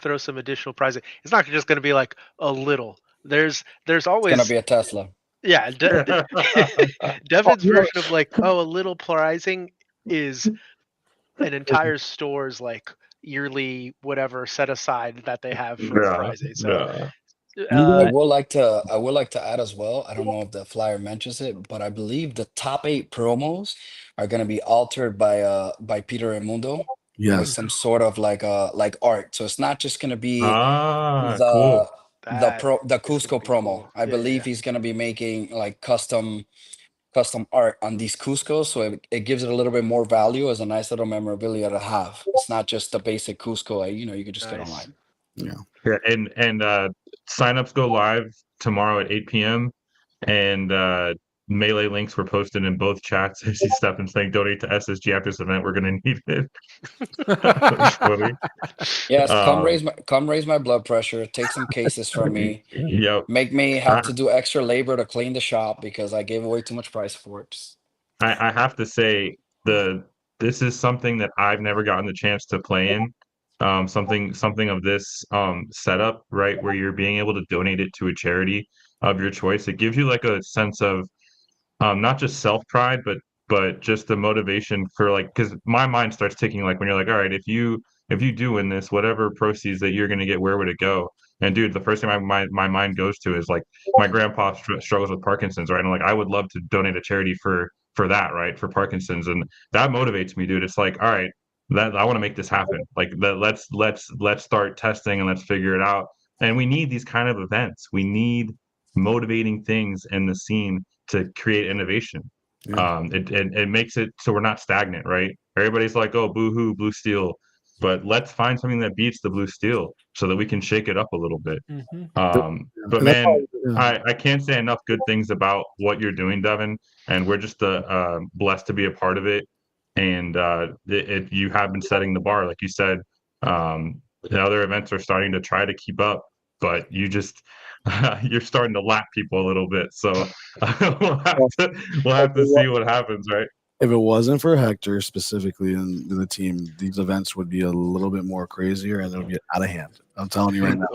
throw some additional pricing. It's not just going to be like a little. There's always going to be a Tesla. Yeah, Devin's version of a little pricing is an entire store's yearly whatever set aside that they have for pricing. So I would like to add as well. I don't know if the flyer mentions it, but I believe the top 8 promos are going to be altered by Peter Raimundo. Yes, with some sort of like art. So it's not just going to be cool. the Cusco promo. I believe he's going to be making custom art on these Cuscos, so it gives it a little bit more value as a nice little memorabilia to have. It's not just the basic Cusco, you could just get online. Yeah, and signups go live tomorrow at 8 p.m. and Melee links were posted in both chats. I see Stefan saying donate to SSG after this event. We're gonna need it. That's funny. Yes, come raise my blood pressure. Take some cases from me. Yep. Make me have to do extra labor to clean the shop because I gave away too much price for it. I have to say this is something that I've never gotten the chance to play in. Something of this setup, right, where you're being able to donate it to a charity of your choice. It gives you a sense of not just self-pride, but just the motivation for because my mind starts ticking when you're all right, if you do win this, whatever proceeds that you're going to get, where would it go? And dude, the first thing my mind goes to is my grandpa struggles with Parkinson's, right? And I would love to donate a charity for that, right, for Parkinson's, and that motivates me, dude. It's all right, that I want to make this happen. Let's start testing and let's figure it out. And we need these kind of events. We need motivating things in the scene to create innovation. It makes it so we're not stagnant, right? Everybody's oh, boo-hoo, blue steel, but let's find something that beats the blue steel so that we can shake it up a little bit. But man, I can't say enough good things about what you're doing, Devin, and we're just blessed to be a part of it. And you have been setting the bar, like you said. The other events are starting to try to keep up, but you just you're starting to lap people a little bit. So we'll have to see what happens, right? If it wasn't for Hector specifically and the team, these events would be a little bit more crazier and it would get out of hand. I'm telling you right now.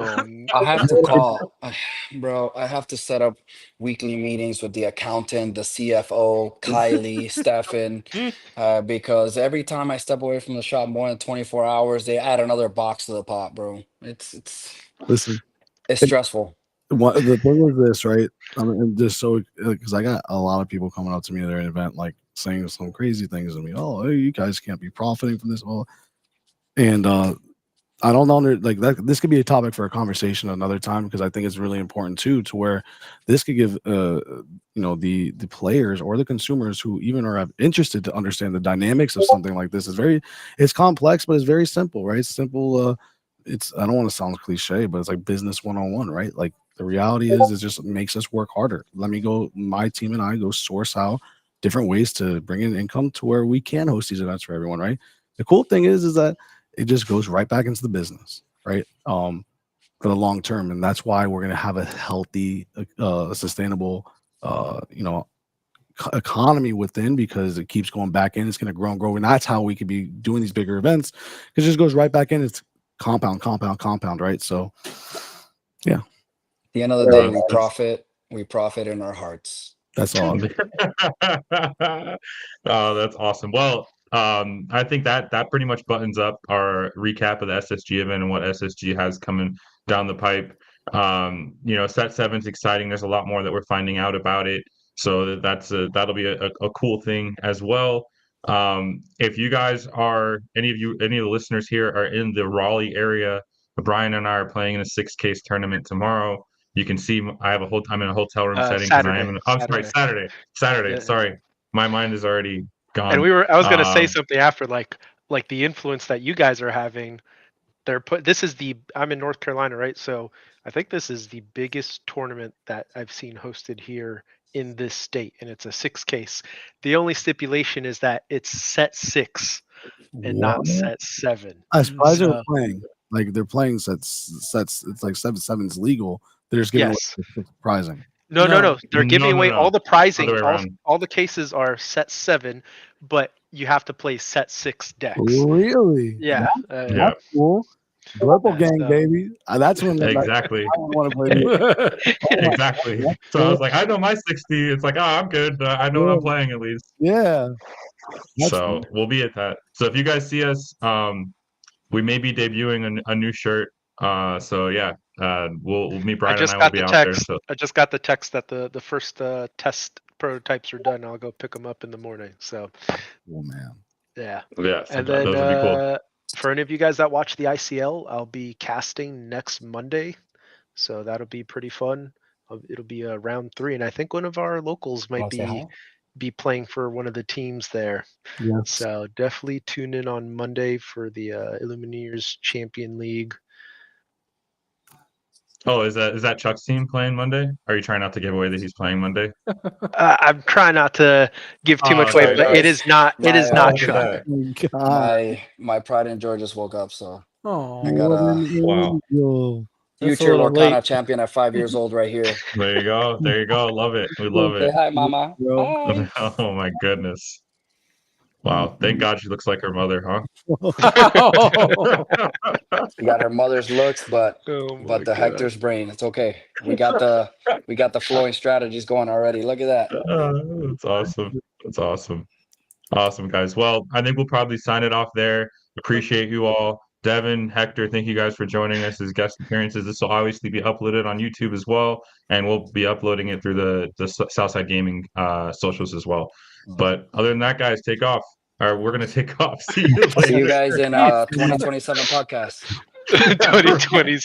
I have to call, bro. I have to set up weekly meetings with the accountant, the CFO, Kylie, Stefan, because every time I step away from the shop more than 24 hours, they add another box to the pot, bro. It's stressful. The thing is this, right? I mean, just so because I got a lot of people coming up to me at an event saying some crazy things to me. Oh, hey, you guys can't be profiting from this all, and I don't know that. This could be a topic for a conversation another time because I think it's really important too, to where this could give the players or the consumers who even are interested to understand the dynamics of something like this. It's complex, but it's very simple, right? It's simple. I don't want to sound cliche, but it's like business 101, right? Like the reality is, it just makes us work harder. My team and I go source out different ways to bring in income to where we can host these events for everyone, right? The cool thing is that it just goes right back into the business, right? For the long term. And that's why we're going to have a healthy, sustainable, economy within, because it keeps going back in. It's going to grow and grow. And that's how we could be doing these bigger events, because it just goes right back in. It's compound, right? So, yeah. At the end of the day, we profit in our hearts. That's all. Oh, that's awesome. Well, I think that pretty much buttons up our recap of the SSG event and what SSG has coming down the pipe. Set 7's exciting. There's a lot more that we're finding out about it. So that'll be a cool thing as well. If you guys any of the listeners here are in the Raleigh area, Brian and I are playing in a 6-case tournament tomorrow. You can see I'm in a hotel room setting because I am. Saturday. Yeah. Sorry, my mind is already gone. And I was going to say something after, like the influence that you guys are having. I'm in North Carolina, right? So I think this is the biggest tournament that I've seen hosted here in this state, and it's a 6-case. The only stipulation is that it's set 6 and not set 7. I'm surprised they're playing. Like they're playing sets. It's like 7's legal. They're just giving away prizing. No. They're giving away all the prizing. All the cases are set 7, but you have to play set 6 decks. Really? Yeah. That's cool. Purple gang, baby. That's when exactly. I want to play. Exactly. So I was like, I know my 60. It's like, oh, I'm good. I know what I'm playing at least. Yeah. So we'll be at that. So if you guys see us, we may be debuting a new shirt. So yeah, we'll meet Brian and I will be out there. So. I just got the text that the first test prototypes are done. I'll go pick them up in the morning. So. Oh man. Yeah. Yeah. So and then those would be cool. For any of you guys that watch the ICL, I'll be casting next Monday, so that'll be pretty fun. It'll be round 3, and I think one of our locals might be playing for one of the teams there. Yeah. So definitely tune in on Monday for the Illumineers Champion League. Oh, is that Chuck's team playing Monday? Are you trying not to give away that he's playing Monday? I'm trying not to give too much away, but it is not. It is not Chuck. My pride and joy just woke up, so I wow. Future Lorcana champion at 5 years old, right here. There you go. Love it. We love it. Say hi, Mama. Hi. Oh my goodness. Wow. Thank God she looks like her mother, huh? She got her mother's looks, but the Hector's brain. It's okay. We got the flowing strategies going already. Look at that. That's awesome. That's awesome. Awesome, guys. Well, I think we'll probably sign it off there. Appreciate you all. Devin, Hector, thank you guys for joining us as guest appearances. This will obviously be uploaded on YouTube as well, and we'll be uploading it through the Southside Gaming socials as well. But other than that, guys, take off. Or we're going to take off. See you later. See you guys in 2027 podcast. 2027.